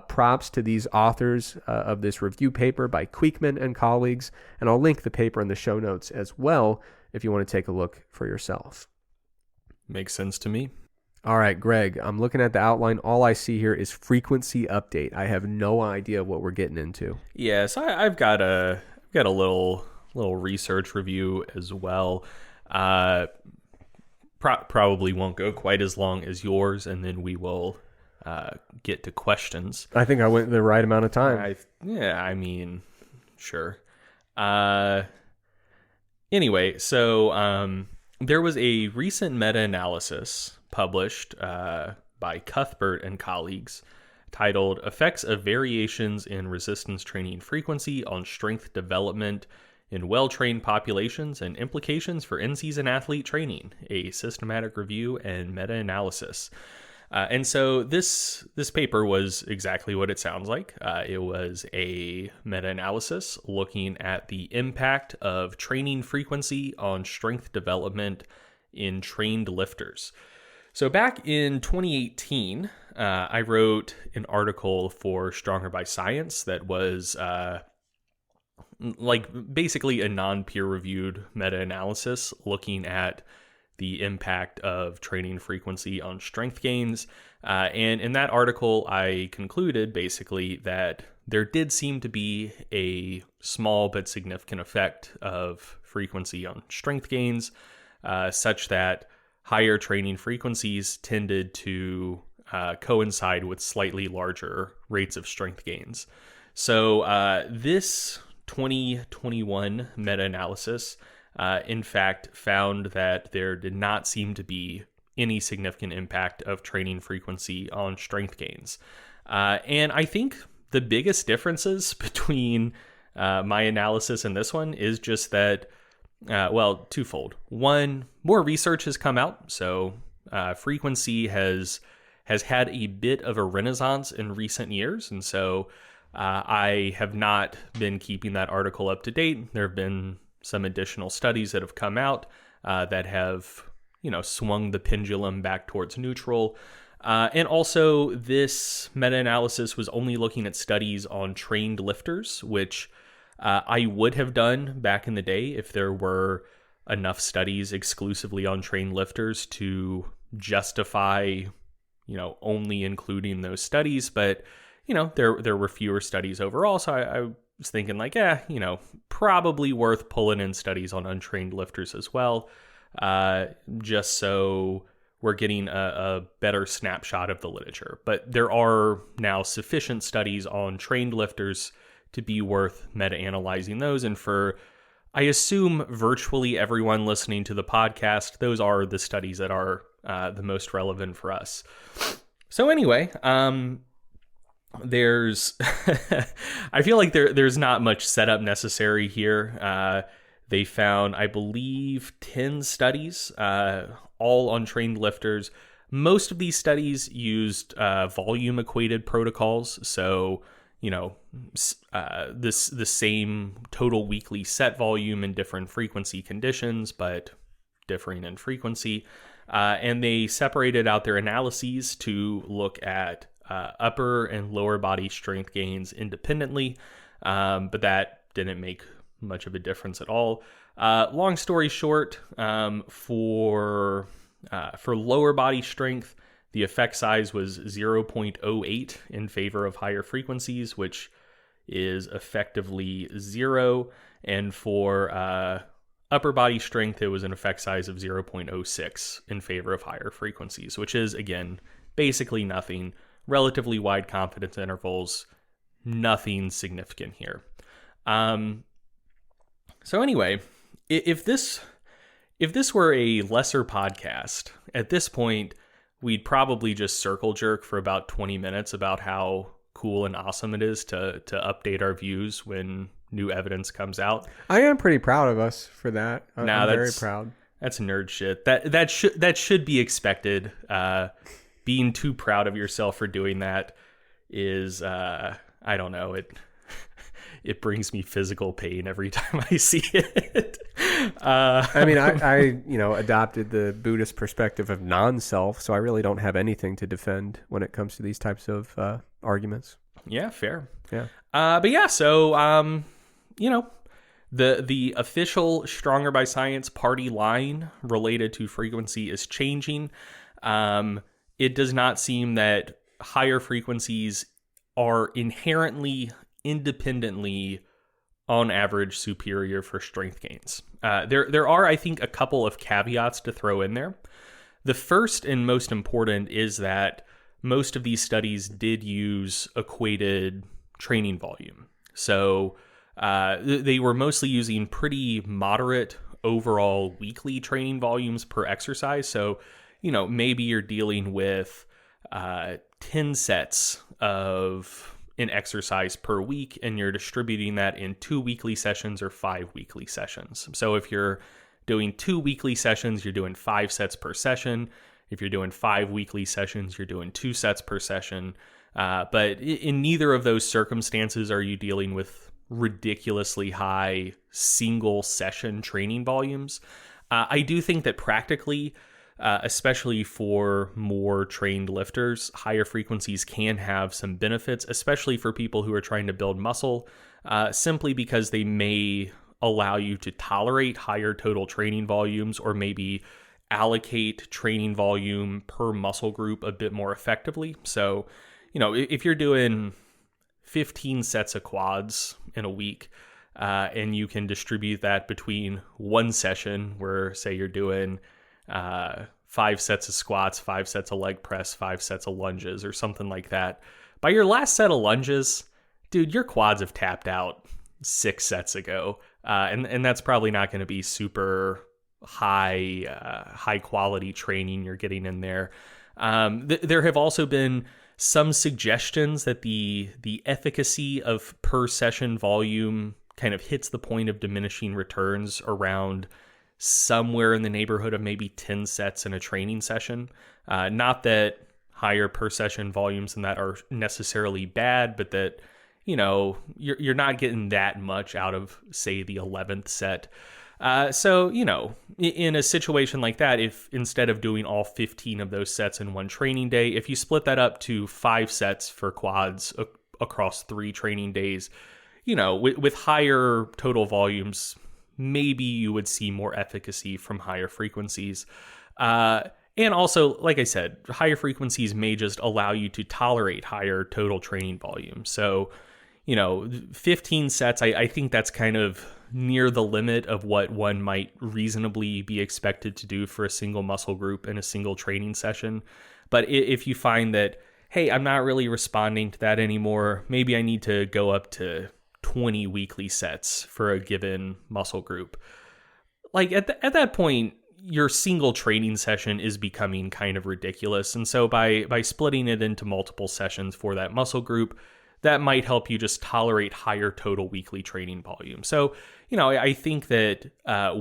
props to these authors of this review paper by Kweekman and colleagues, and I'll link the paper in the show notes as well if you want to take a look for yourself. Makes sense to me. All right, Greg, I'm looking at the outline. All I see here is frequency update. I have no idea what we're getting into. Yes, I've got a little research review as well. Probably won't go quite as long as yours, and then we will get to questions. I think I went the right amount of time. Sure. Anyway, so there was a recent meta-analysis published by Cuthbert and colleagues titled Effects of Variations in Resistance Training Frequency on Strength Development in Well-Trained Populations and Implications for In-Season Athlete Training, a Systematic Review and Meta-Analysis. And so this paper was exactly what it sounds like. It was a meta-analysis looking at the impact of training frequency on strength development in trained lifters. So back in 2018, I wrote an article for Stronger by Science that was basically a non-peer-reviewed meta-analysis looking at the impact of training frequency on strength gains. And in that article, I concluded basically that there did seem to be a small but significant effect of frequency on strength gains, such that higher training frequencies tended to coincide with slightly larger rates of strength gains. So this 2021 meta-analysis in fact, found that there did not seem to be any significant impact of training frequency on strength gains. And I think the biggest differences between my analysis and this one is just that, twofold. One, more research has come out. So frequency has had a bit of a renaissance in recent years. And so I have not been keeping that article up to date. There have been some additional studies that have come out that have, swung the pendulum back towards neutral. And also, this meta-analysis was only looking at studies on trained lifters, which I would have done back in the day if there were enough studies exclusively on trained lifters to justify, only including those studies. But, there were fewer studies overall, so I was thinking probably worth pulling in studies on untrained lifters as well, just so we're getting a better snapshot of the literature. But there are now sufficient studies on trained lifters to be worth meta-analyzing those. And for, I assume, virtually everyone listening to the podcast, those are the studies that are the most relevant for us. So anyway, there's I feel like there's not much setup necessary here. They found, I believe, 10 studies, all on trained lifters. Most of these studies used volume equated protocols. So, the same total weekly set volume in different frequency conditions, but differing in frequency. And they separated out their analyses to look at upper and lower body strength gains independently, but that didn't make much of a difference at all. Long story short, for lower body strength, the effect size was 0.08 in favor of higher frequencies, which is effectively 0. And for upper body strength, it was an effect size of 0.06 in favor of higher frequencies, which is, again, basically nothing. Relatively wide confidence intervals, nothing significant here. So anyway, if this were a lesser podcast, at this point, we'd probably just circle jerk for about 20 minutes about how cool and awesome it is to update our views when new evidence comes out. I am pretty proud of us for that. I'm very proud. That's nerd shit. That should be expected. Being too proud of yourself for doing that is, I don't know, it brings me physical pain every time I see it. I mean, I adopted the Buddhist perspective of non-self, so I really don't have anything to defend when it comes to these types of arguments. Yeah, fair. Yeah. But yeah, so, the official Stronger by Science party line related to frequency is changing. It does not seem that higher frequencies are inherently, independently, on average, superior for strength gains. There are, I think, a couple of caveats to throw in there. The first and most important is that most of these studies did use equated training volume. So they were mostly using pretty moderate overall weekly training volumes per exercise. So, maybe you're dealing with 10 sets of an exercise per week, and you're distributing that in 2 weekly sessions or 5 weekly sessions. So if you're doing 2 weekly sessions, you're doing 5 sets per session. If you're doing 5 weekly sessions, you're doing 2 sets per session. But in neither of those circumstances are you dealing with ridiculously high single session training volumes. I do think that practically, especially for more trained lifters, higher frequencies can have some benefits, especially for people who are trying to build muscle, simply because they may allow you to tolerate higher total training volumes, or maybe allocate training volume per muscle group a bit more effectively. So, if you're doing 15 sets of quads in a week, and you can distribute that between one session where, say, you're doing 5 sets of squats, 5 sets of leg press, 5 sets of lunges, or something like that. By your last set of lunges, dude, your quads have tapped out 6 sets ago. And that's probably not going to be super high quality training you're getting in there. There have also been some suggestions that the efficacy of per session volume kind of hits the point of diminishing returns around somewhere in the neighborhood of maybe 10 sets in a training session. Not that higher per session volumes than that are necessarily bad, but that, you're not getting that much out of, say, the 11th set. So, in a situation like that, if instead of doing all 15 of those sets in one training day, if you split that up to 5 sets for quads across 3 training days, with higher total volumes, maybe you would see more efficacy from higher frequencies. And also, like I said, higher frequencies may just allow you to tolerate higher total training volume. So, 15 sets, I think that's kind of near the limit of what one might reasonably be expected to do for a single muscle group in a single training session. But if you find that, hey, I'm not really responding to that anymore, maybe I need to go up to 20 weekly sets for a given muscle group. Like at that point, your single training session is becoming kind of ridiculous. And so by splitting it into multiple sessions for that muscle group, that might help you just tolerate higher total weekly training volume. So, I think that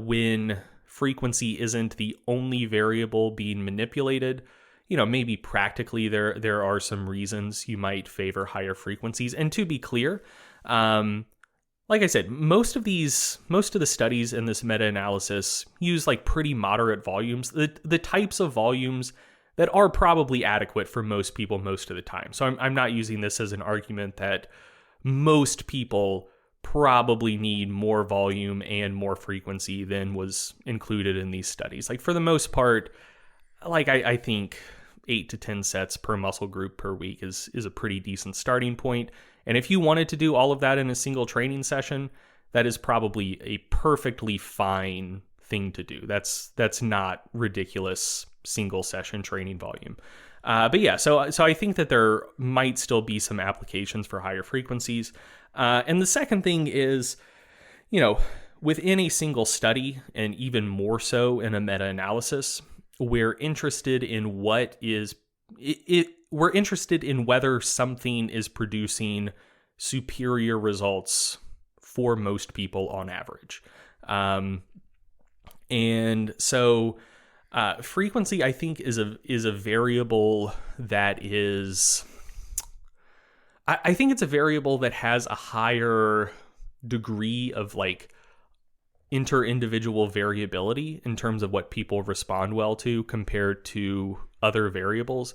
when frequency isn't the only variable being manipulated, maybe practically there are some reasons you might favor higher frequencies. And to be clear, like I said, most of the studies in this meta-analysis use like pretty moderate volumes, the types of volumes that are probably adequate for most people most of the time. So I'm not using this as an argument that most people probably need more volume and more frequency than was included in these studies. Like for the most part, like I think 8 to 10 sets per muscle group per week is a pretty decent starting point. And if you wanted to do all of that in a single training session, that is probably a perfectly fine thing to do. That's not ridiculous single session training volume. But yeah, so I think that there might still be some applications for higher frequencies. And the second thing is, within a single study, and even more so in a meta-analysis, we're interested in we're interested in whether something is producing superior results for most people on average. And so frequency, I think, is a variable that is... I think it's a variable that has a higher degree of like inter-individual variability in terms of what people respond well to compared to other variables.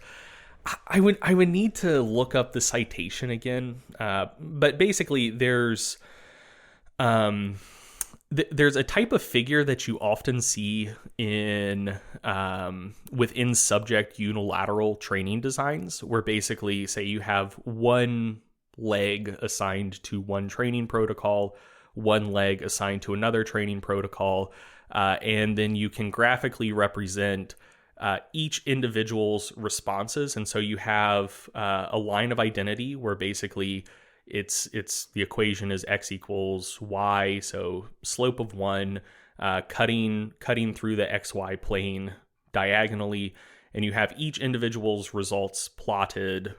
I would need to look up the citation again, but basically there's a type of figure that you often see in within subject unilateral training designs, where basically, say you have one leg assigned to one training protocol, one leg assigned to another training protocol, and then you can graphically represent each individual's responses. And so you have a line of identity where basically it's the equation is x equals y, so slope of 1, cutting through the xy plane diagonally, and you have each individual's results plotted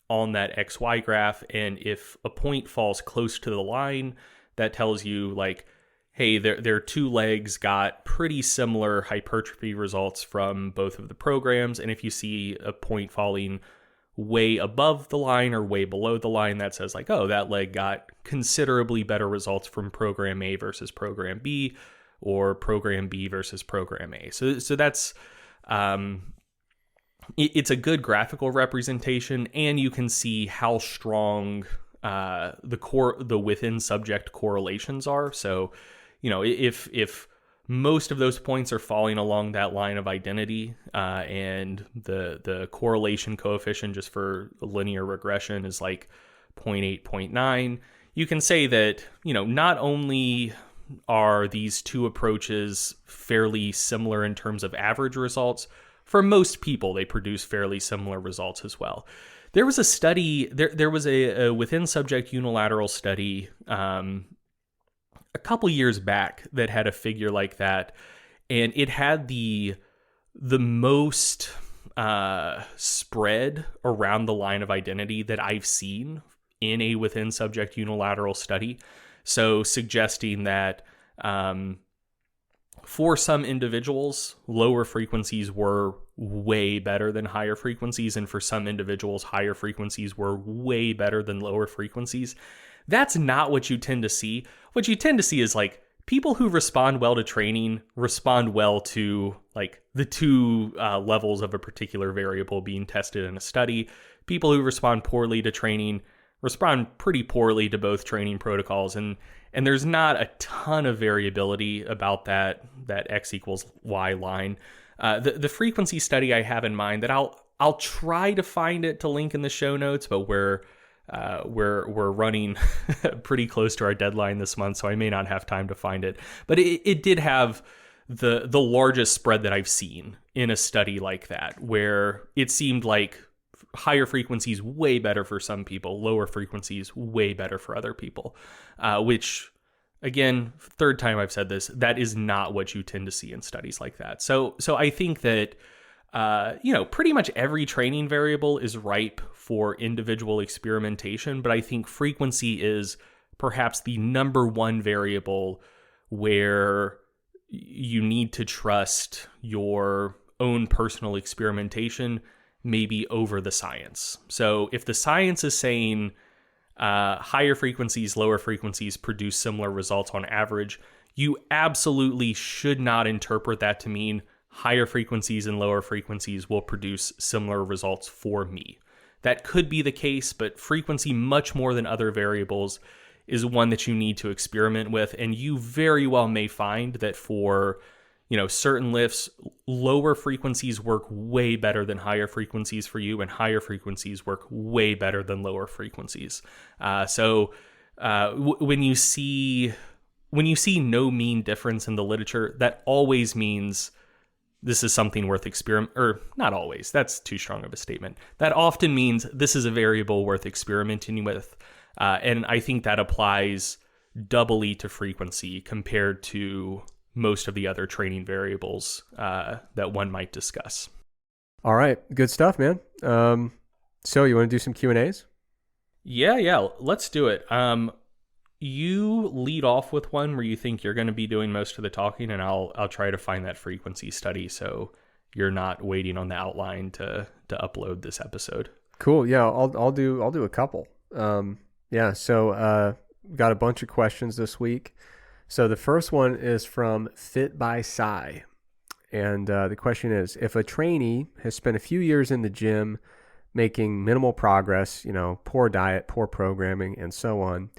on that xy graph. And if a point falls close to the line, that tells you like, hey, their two legs got pretty similar hypertrophy results from both of the programs. And if you see a point falling way above the line or way below the line, that says like, oh, that leg got considerably better results from program A versus program B, or program B versus program A. So that's it's a good graphical representation, and you can see how strong the within subject correlations are. So, if most of those points are falling along that line of identity, and the correlation coefficient just for linear regression is like 0.8, 0.9, you can say that, not only are these two approaches fairly similar in terms of average results, for most people, they produce fairly similar results as well. There was a study, there was a within subject unilateral study a couple years back that had a figure like that, and it had the most spread around the line of identity that I've seen in a within subject unilateral study. So suggesting that for some individuals, lower frequencies were way better than higher frequencies, and for some individuals, higher frequencies were way better than lower frequencies. That's not what you tend to see. What you tend to see is like people who respond well to training respond well to like the two levels of a particular variable being tested in a study. People who respond poorly to training respond pretty poorly to both training protocols, and there's not a ton of variability about that x equals y line. The frequency study I have in mind that I'll try to find it to link in the show notes, but we're running pretty close to our deadline this month, so I may not have time to find it. But it did have the largest spread that I've seen in a study like that, where it seemed like higher frequencies way better for some people, lower frequencies way better for other people, which, again, third time I've said this, that is not what you tend to see in studies like that. So I think that pretty much every training variable is ripe for individual experimentation, but I think frequency is perhaps the number one variable where you need to trust your own personal experimentation maybe over the science. So if the science is saying higher frequencies, lower frequencies produce similar results on average, you absolutely should not interpret that to mean higher frequencies and lower frequencies will produce similar results for me. That could be the case, but frequency, much more than other variables, is one that you need to experiment with. And you very well may find that for, certain lifts, lower frequencies work way better than higher frequencies for you, and higher frequencies work way better than lower frequencies. When you see no mean difference in the literature, that always means this is something worth or not always, that's too strong of a statement. That often means this is a variable worth experimenting with. And I think that applies doubly to frequency compared to most of the other training variables that one might discuss. All right. Good stuff, man. So you want to do some Q&As? Yeah. Let's do it. You lead off with one where you think you're going to be doing most of the talking, and I'll try to find that frequency study so you're not waiting on the outline to upload this episode. Cool. Yeah, I'll do a couple. So got a bunch of questions this week. So the first one is from Fit by Psy, and the question is: if a trainee has spent a few years in the gym, making minimal progress, poor diet, poor programming, and so on,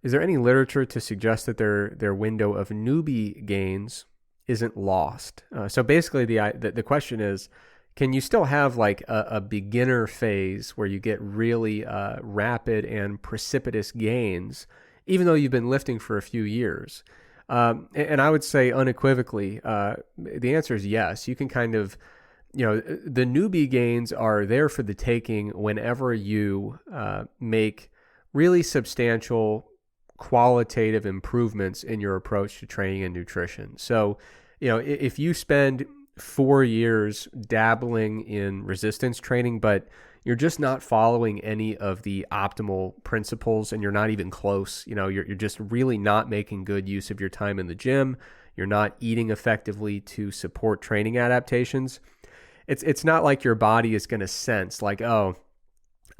is there any literature to suggest that their window of newbie gains isn't lost? So basically, the question is, can you still have like a beginner phase where you get really rapid and precipitous gains, even though you've been lifting for a few years? And I would say unequivocally, the answer is yes. You can kind of, the newbie gains are there for the taking whenever you make really substantial qualitative improvements in your approach to training and nutrition. So, if you spend 4 years dabbling in resistance training, but you're just not following any of the optimal principles and you're not even close, you're just really not making good use of your time in the gym. You're not eating effectively to support training adaptations. It's not like your body is going to sense like, oh,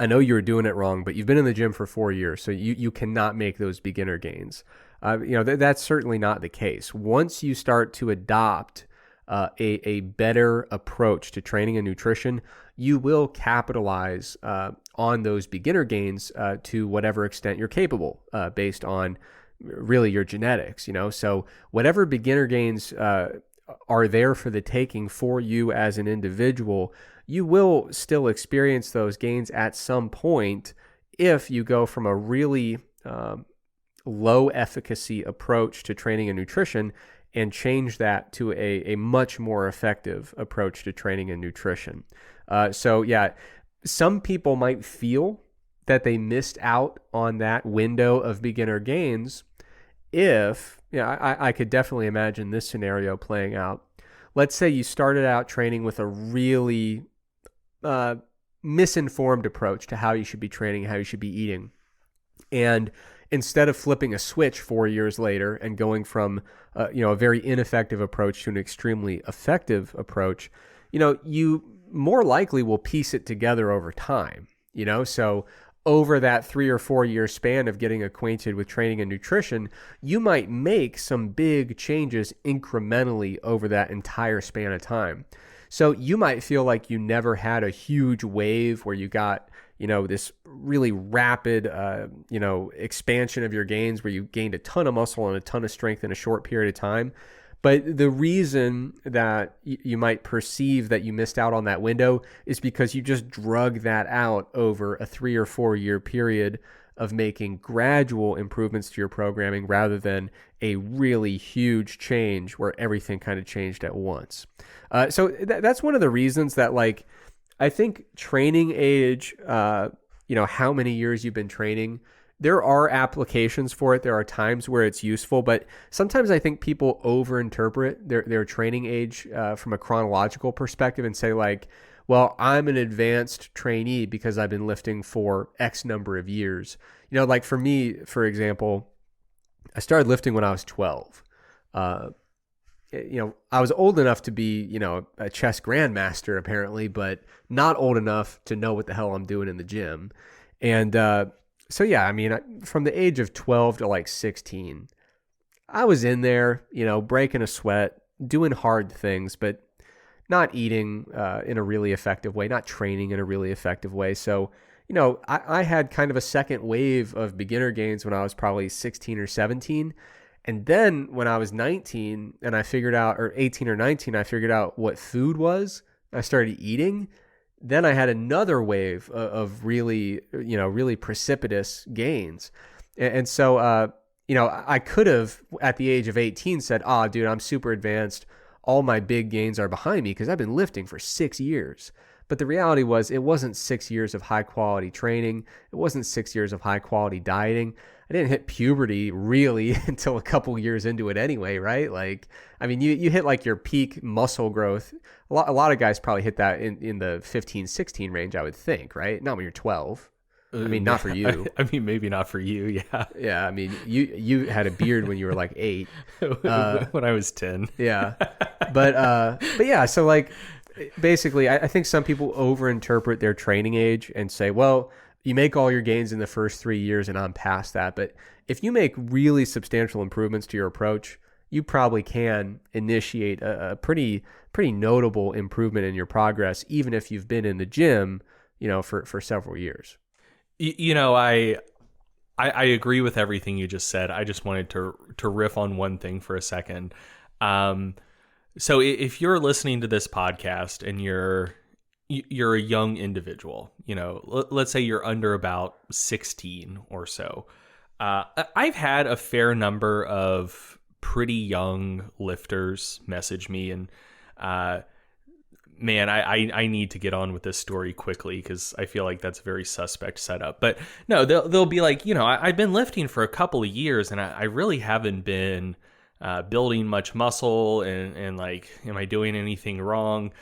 I know you were doing it wrong, but you've been in the gym for 4 years, so you cannot make those beginner gains. That's certainly not the case. Once you start to adopt a better approach to training and nutrition, you will capitalize on those beginner gains to whatever extent you're capable, based on really your genetics. So whatever beginner gains are there for the taking for you as an individual, you will still experience those gains at some point if you go from a really low efficacy approach to training and nutrition and change that to a much more effective approach to training and nutrition. Some people might feel that they missed out on that window of beginner gains if, I could definitely imagine this scenario playing out. Let's say you started out training with a really misinformed approach to how you should be training, how you should be eating. And instead of flipping a switch 4 years later and going from a very ineffective approach to an extremely effective approach, you more likely will piece it together over time. So over that 3 or 4 year span of getting acquainted with training and nutrition, you might make some big changes incrementally over that entire span of time. So you might feel like you never had a huge wave where you got, this really rapid, expansion of your gains where you gained a ton of muscle and a ton of strength in a short period of time. But the reason that you might perceive that you missed out on that window is because you just drug that out over a 3 or 4 year period of making gradual improvements to your programming rather than a really huge change where everything kind of changed at once. So that's one of the reasons that, I think training age, how many years you've been training, there are applications for it. There are times where it's useful, but sometimes I think people overinterpret their training age from a chronological perspective and say well, I'm an advanced trainee because I've been lifting for X number of years. For me, for example, I started lifting when I was 12. I was old enough to be, a chess grandmaster apparently, but not old enough to know what the hell I'm doing in the gym. And so, yeah, I mean, from the age of 12 to like 16, I was in there, breaking a sweat, doing hard things, but not eating in a really effective way, not training in a really effective way. So, I had kind of a second wave of beginner gains when I was probably 16 or 17. And then when I was 19 and I figured out, or 18 or 19, I figured out what food was. I started eating. Then I had another wave of really, really precipitous gains. And so, I could have at the age of 18 said, dude, I'm super advanced. All my big gains are behind me because I've been lifting for 6 years. But the reality was it wasn't 6 years of high quality training. It wasn't 6 years of high quality dieting. I didn't hit puberty really until a couple years into it anyway, right? Like, I mean, you hit like your peak muscle growth. A lot of guys probably hit that in the 15, 16 range, I would think, right? Not when you're 12. I mean, not for you. I mean, maybe not for you, yeah. Yeah, I mean, you had a beard when you were like 8. When I was 10. Yeah. But yeah, so like, basically, I think some people overinterpret their training age and say, well, you make all your gains in the first 3 years and I'm past that. But if you make really substantial improvements to your approach, you probably can initiate a pretty notable improvement in your progress, even if you've been in the gym, for several years. I agree with everything you just said. I just wanted to riff on one thing for a second. So if you're listening to this podcast and you're a young individual, let's say you're under about 16 or so. I've had a fair number of pretty young lifters message me, and man, I need to get on with this story quickly because I feel like that's a very suspect setup. But no, they'll be like, I've been lifting for a couple of years and I really haven't been building much muscle, and like, am I doing anything wrong?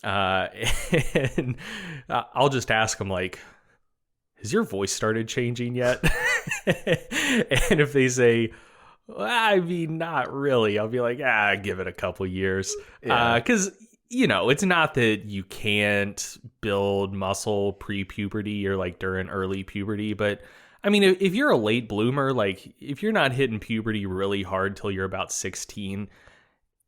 And I'll just ask them, like, has your voice started changing yet? And if they say, well, I mean, not really, I'll be like, give it a couple years. Because, it's not that you can't build muscle pre-puberty or like during early puberty, but I mean, if you're a late bloomer, like if you're not hitting puberty really hard till you're about 16,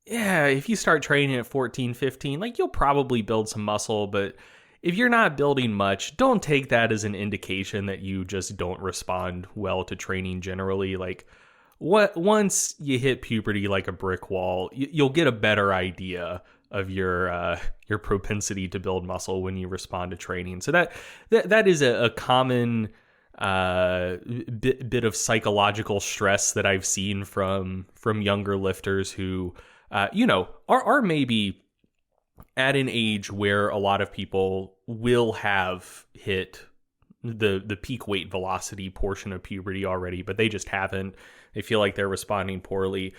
yeah, if you start training at 14, 15, like you'll probably build some muscle. But if you're not building much, don't take that as an indication that you just don't respond well to training generally. Like once you hit puberty like a brick wall, you'll get a better idea of your propensity to build muscle when you respond to training. So that is a common bit of psychological stress that I've seen from younger lifters who are maybe at an age where a lot of people will have hit the peak weight velocity portion of puberty already, but they just haven't. They feel like they're responding poorly.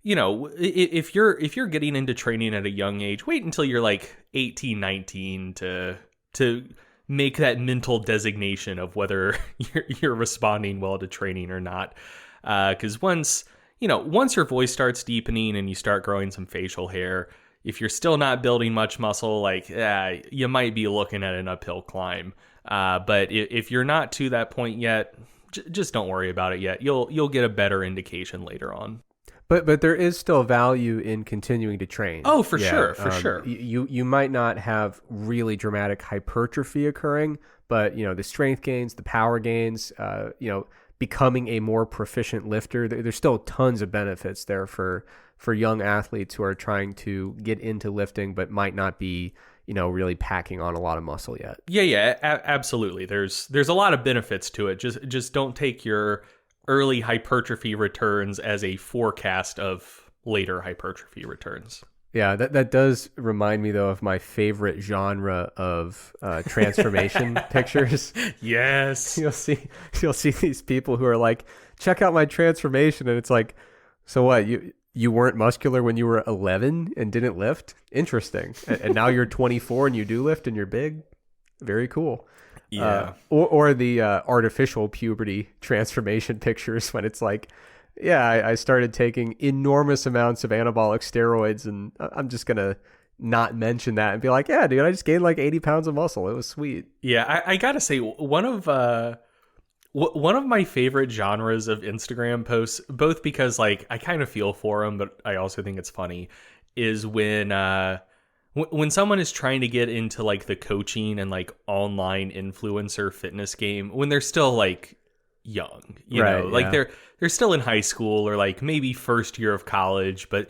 If you're getting into training at a young age, wait until you're like 18, 19 to make that mental designation of whether you're responding well to training or not. Because once your voice starts deepening and you start growing some facial hair, if you're still not building much muscle, like you might be looking at an uphill climb. But if you're not to that point yet, just don't worry about it yet. You'll get a better indication later on. But there is still value in continuing to train. Oh, for sure. You might not have really dramatic hypertrophy occurring, but the strength gains, the power gains, becoming a more proficient lifter, there's still tons of benefits there for young athletes who are trying to get into lifting but might not be really packing on a lot of muscle yet. Yeah, absolutely. There's a lot of benefits to it. Just don't take your early hypertrophy returns as a forecast of later hypertrophy returns. Yeah, that does remind me though of my favorite genre of transformation pictures. Yes. You'll see these people who are like, check out my transformation, and it's like, so what, you weren't muscular when you were 11 and didn't lift? Interesting. And now you're 24 and you do lift and you're big? Very cool. Yeah. Or the artificial puberty transformation pictures when it's like Yeah, I started taking enormous amounts of anabolic steroids, and I'm just going to not mention that and be like, yeah, dude, I just gained like 80 pounds of muscle. It was sweet. Yeah, I gotta say, one of my favorite genres of Instagram posts, both because like I kind of feel for them, but I also think it's funny, is when someone is trying to get into like the coaching and like online influencer fitness game when they're still like young, you know, like they're still in high school or like maybe first year of college, but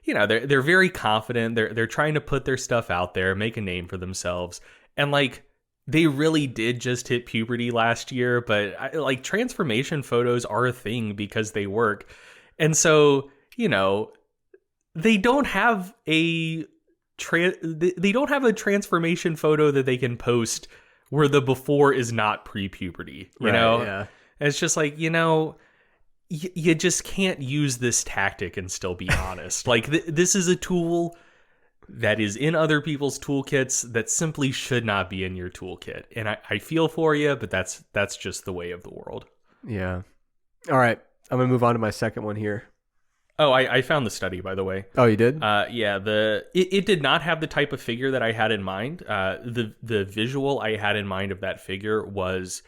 you know, they're very confident. They're trying to put their stuff out there, make a name for themselves. And like they really did just hit puberty last year, but like transformation photos are a thing because they work. And so, you know, they don't have a transformation photo that they can post where the before is not pre-puberty, you know? Yeah. And it's just like, you know, you just can't use this tactic and still be honest. Like this is a tool that is in other people's toolkits that simply should not be in your toolkit. And I feel for you, but that's just the way of the world. Yeah. All right. I'm going to move on to my second one here. Oh, I found the study, by the way. Oh, you did? Yeah. It did not have the type of figure that I had in mind. The visual I had in mind of that figure was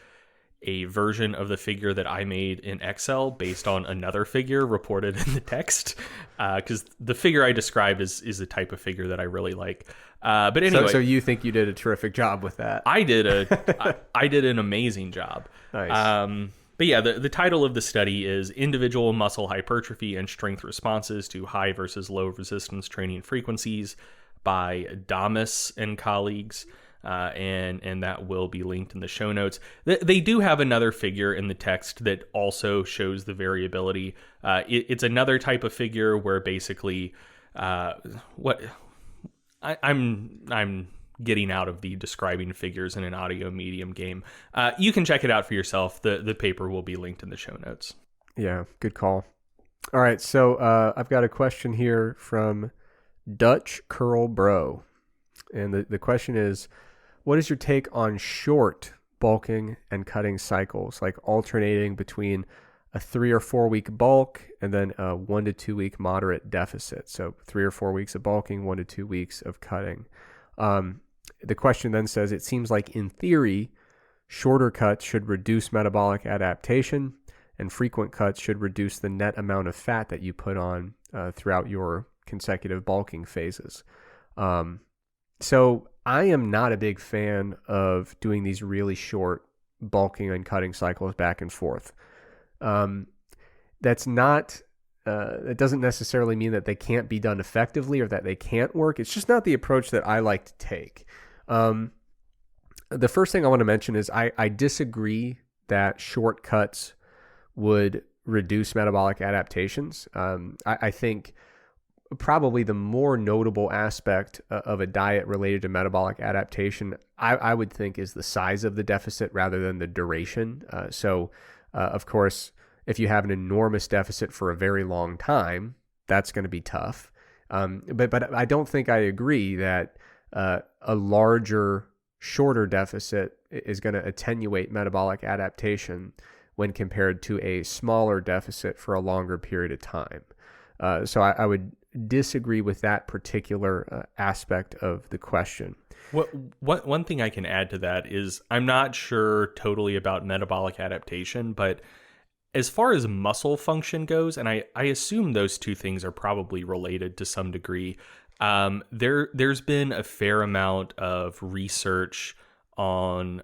a version of the figure that I made in Excel based on another figure reported in the text. Because the figure I described is the type of figure that I really like. But anyway, so you think you did a terrific job with that? I did an amazing job. Nice. But yeah, the title of the study is Individual Muscle Hypertrophy and Strength Responses to High versus Low Resistance Training Frequencies by Damas and colleagues. And that will be linked in the show notes. They do have another figure in the text that also shows the variability. It's another type of figure where basically I'm getting out of the describing figures in an audio medium game. You can check it out for yourself. The paper will be linked in the show notes. Yeah, good call. All right, so I've got a question here from Dutch Curl Bro. And the question is, what is your take on short bulking and cutting cycles, like alternating between a 3 or 4 week bulk and then a 1 to 2 week moderate deficit? So 3 or 4 weeks of bulking, 1 to 2 weeks of cutting. The question then says, it seems like in theory, shorter cuts should reduce metabolic adaptation and frequent cuts should reduce the net amount of fat that you put on throughout your consecutive bulking phases. So I am not a big fan of doing these really short bulking and cutting cycles back and forth. That's not, it doesn't necessarily mean that they can't be done effectively or that they can't work. It's just not the approach that I like to take. The first thing I want to mention is I disagree that shortcuts would reduce metabolic adaptations. I think probably the more notable aspect of a diet related to metabolic adaptation, I would think, is the size of the deficit rather than the duration. Of course, if you have an enormous deficit for a very long time, that's going to be tough. But I don't think I agree that a larger, shorter deficit is going to attenuate metabolic adaptation when compared to a smaller deficit for a longer period of time. So I would disagree with that particular aspect of the question. One thing I can add to that is I'm not sure totally about metabolic adaptation, but as far as muscle function goes, and I assume those two things are probably related to some degree, there's been a fair amount of research on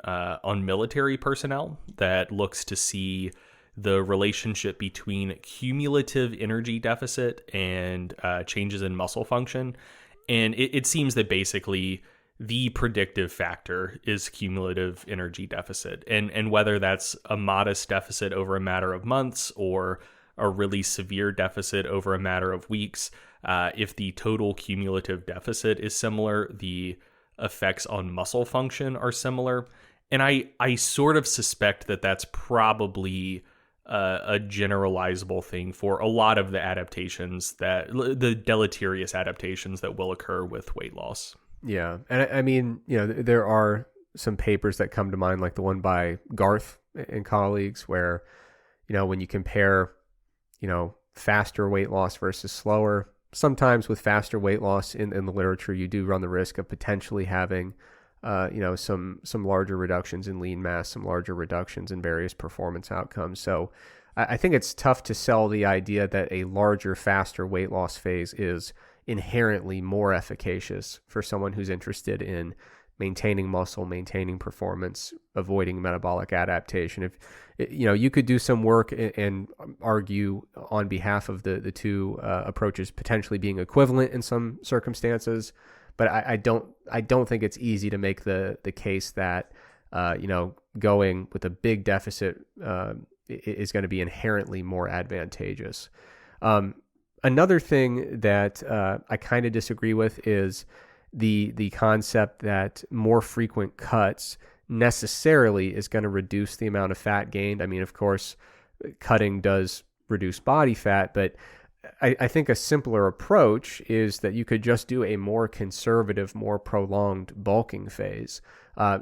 military personnel that looks to see the relationship between cumulative energy deficit and changes in muscle function. And it seems that basically the predictive factor is cumulative energy deficit. And whether that's a modest deficit over a matter of months or a really severe deficit over a matter of weeks, if the total cumulative deficit is similar, the effects on muscle function are similar. And I sort of suspect that that's probably a generalizable thing for a lot of the adaptations the deleterious adaptations that will occur with weight loss. Yeah. And I mean, there are some papers that come to mind, like the one by Garth and colleagues, where, when you compare faster weight loss versus slower. Sometimes with faster weight loss in the literature, you do run the risk of potentially having, some larger reductions in lean mass, some larger reductions in various performance outcomes. So I think it's tough to sell the idea that a larger, faster weight loss phase is inherently more efficacious for someone who's interested in maintaining muscle, maintaining performance, avoiding metabolic adaptation. If you could do some work and argue on behalf of the two approaches potentially being equivalent in some circumstances, but I don't think it's easy to make the case that going with a big deficit is going to be inherently more advantageous. Another thing that I kind of disagree with is the concept that more frequent cuts necessarily is going to reduce the amount of fat gained. I mean, of course, cutting does reduce body fat, but I think a simpler approach is that you could just do a more conservative, more prolonged bulking phase.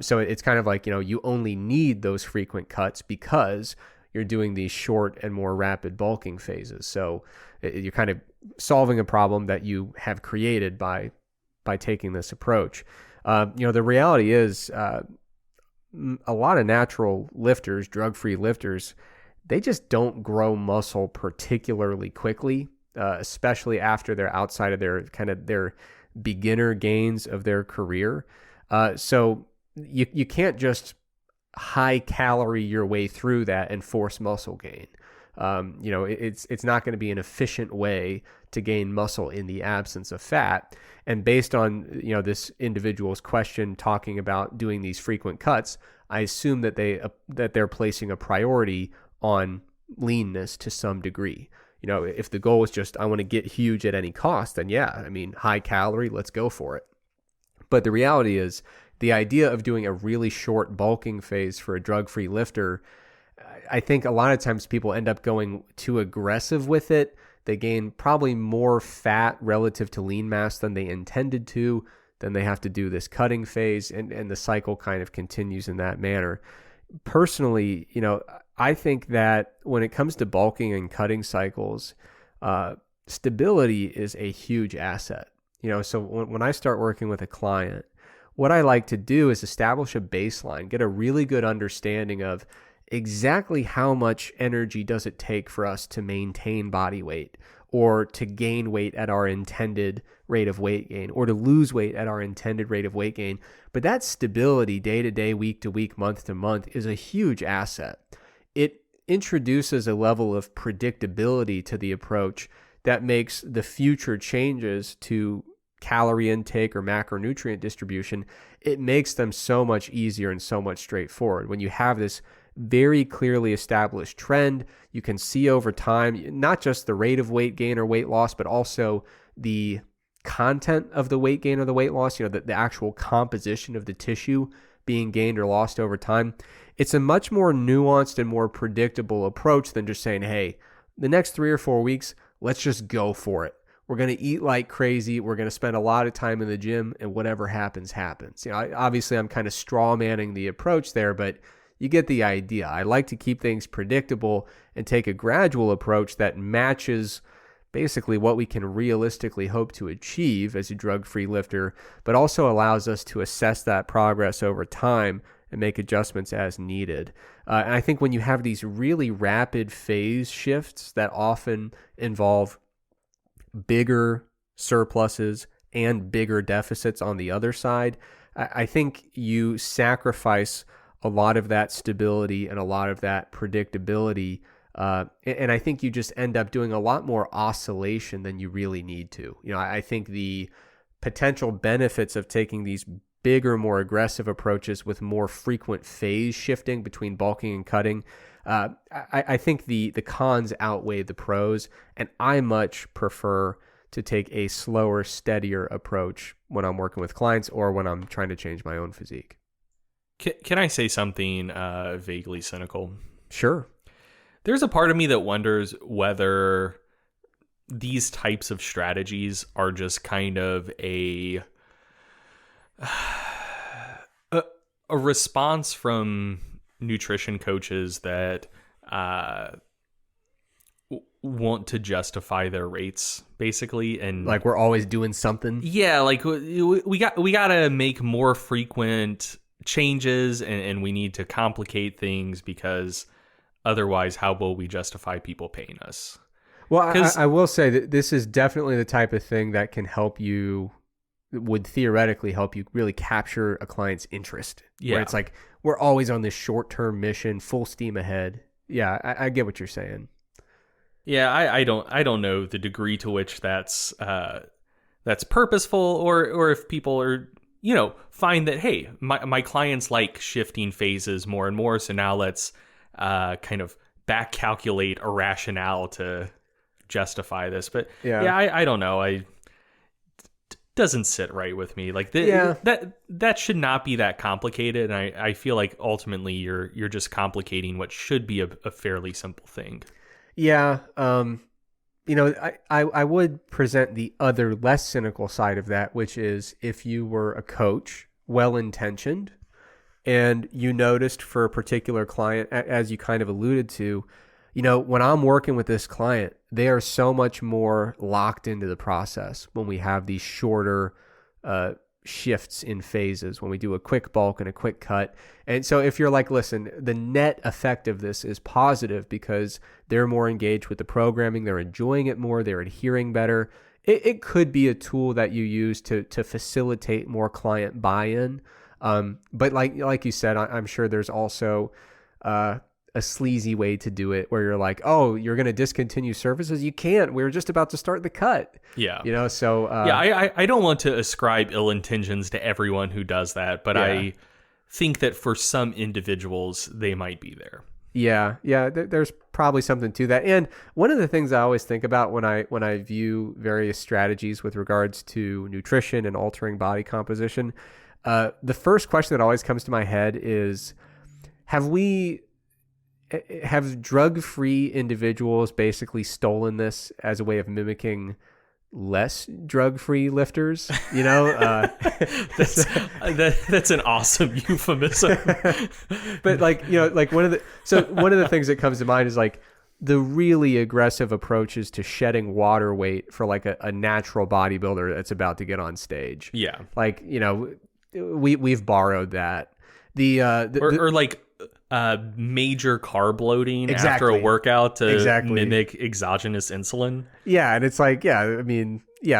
So it's kind of like, you only need those frequent cuts because you're doing these short and more rapid bulking phases. So you're kind of solving a problem that you have created by taking this approach. The reality is a lot of natural lifters, drug-free lifters, they just don't grow muscle particularly quickly, especially after they're outside of their beginner gains of their career. So you can't just high calorie your way through that and force muscle gain. It's not going to be an efficient way to gain muscle in the absence of fat. And based on, this individual's question talking about doing these frequent cuts, I assume that they're placing a priority on leanness to some degree. If the goal is just, I want to get huge at any cost, then yeah, I mean, high calorie, let's go for it. But the reality is the idea of doing a really short bulking phase for a drug-free lifter, I think a lot of times people end up going too aggressive with it. They gain probably more fat relative to lean mass than they intended to. Then they have to do this cutting phase, and the cycle kind of continues in that manner. Personally, I think that when it comes to bulking and cutting cycles, stability is a huge asset. So when I start working with a client, what I like to do is establish a baseline, get a really good understanding of exactly how much energy does it take for us to maintain body weight, or to gain weight at our intended rate of weight gain, or to lose weight at our intended rate of weight gain. But that stability day to day, week to week, month to month is a huge asset. It introduces a level of predictability to the approach that makes the future changes to calorie intake or macronutrient distribution, it makes them so much easier and so much straightforward. When you have this very clearly established trend, you can see over time, not just the rate of weight gain or weight loss, but also the content of the weight gain or the weight loss, the actual composition of the tissue being gained or lost over time. It's a much more nuanced and more predictable approach than just saying, hey, the next 3 or 4 weeks, let's just go for it. We're going to eat like crazy. We're going to spend a lot of time in the gym, and whatever happens, happens. Obviously, I'm kind of straw manning the approach there, but you get the idea. I like to keep things predictable and take a gradual approach that matches basically what we can realistically hope to achieve as a drug-free lifter, but also allows us to assess that progress over time and make adjustments as needed. And I think when you have these really rapid phase shifts that often involve bigger surpluses and bigger deficits on the other side, I think you sacrifice a lot of that stability and a lot of that predictability. And I think you just end up doing a lot more oscillation than you really need to. I think the potential benefits of taking these bigger, more aggressive approaches with more frequent phase shifting between bulking and cutting, I think the cons outweigh the pros, and I much prefer to take a slower, steadier approach when I'm working with clients or when I'm trying to change my own physique. Can I say something vaguely cynical? Sure. There's a part of me that wonders whether these types of strategies are just kind of a response from nutrition coaches that want to justify their rates basically, and Like we're always doing something. yeah, like we got to make more frequent changes, and we need to complicate things, because otherwise how will we justify people paying us? Well, I will say that this is definitely the type of thing that can help you, would theoretically help you really capture a client's interest. Yeah. Where it's like, we're always on this short-term mission, full steam ahead. Yeah, I get what you're saying. Yeah, I don't know the degree to which that's purposeful, or if people are, find that, hey, my clients like shifting phases more and more, so now let's kind of back calculate a rationale to justify this. But I don't know. Doesn't sit right with me. Like that should not be that complicated, and I feel like ultimately you're just complicating what should be a fairly simple thing. Yeah. I would present the other less cynical side of that, which is if you were a coach, well-intentioned, and you noticed for a particular client, as you kind of alluded to, when I'm working with this client, they are so much more locked into the process when we have these shorter shifts in phases, when we do a quick bulk and a quick cut. And so if you're like, listen, the net effect of this is positive because they're more engaged with the programming, they're enjoying it more, they're adhering better. It could be a tool that you use to facilitate more client buy-in. But like you said, I'm sure there's also a sleazy way to do it where you're like, oh, you're going to discontinue services? You can't. We were just about to start the cut. Yeah. So... I don't want to ascribe ill intentions to everyone who does that, but I think that for some individuals, they might be there. Yeah. There's probably something to that. And one of the things I always think about when I view various strategies with regards to nutrition and altering body composition, the first question that always comes to my head is, have drug-free individuals basically stolen this as a way of mimicking less drug-free lifters? That's an awesome euphemism. But one of the things that comes to mind is like the really aggressive approaches to shedding water weight for like a natural bodybuilder that's about to get on stage. Yeah. Like, we've borrowed that. Or major carb loading after a workout to mimic exogenous insulin. Yeah, and it's like,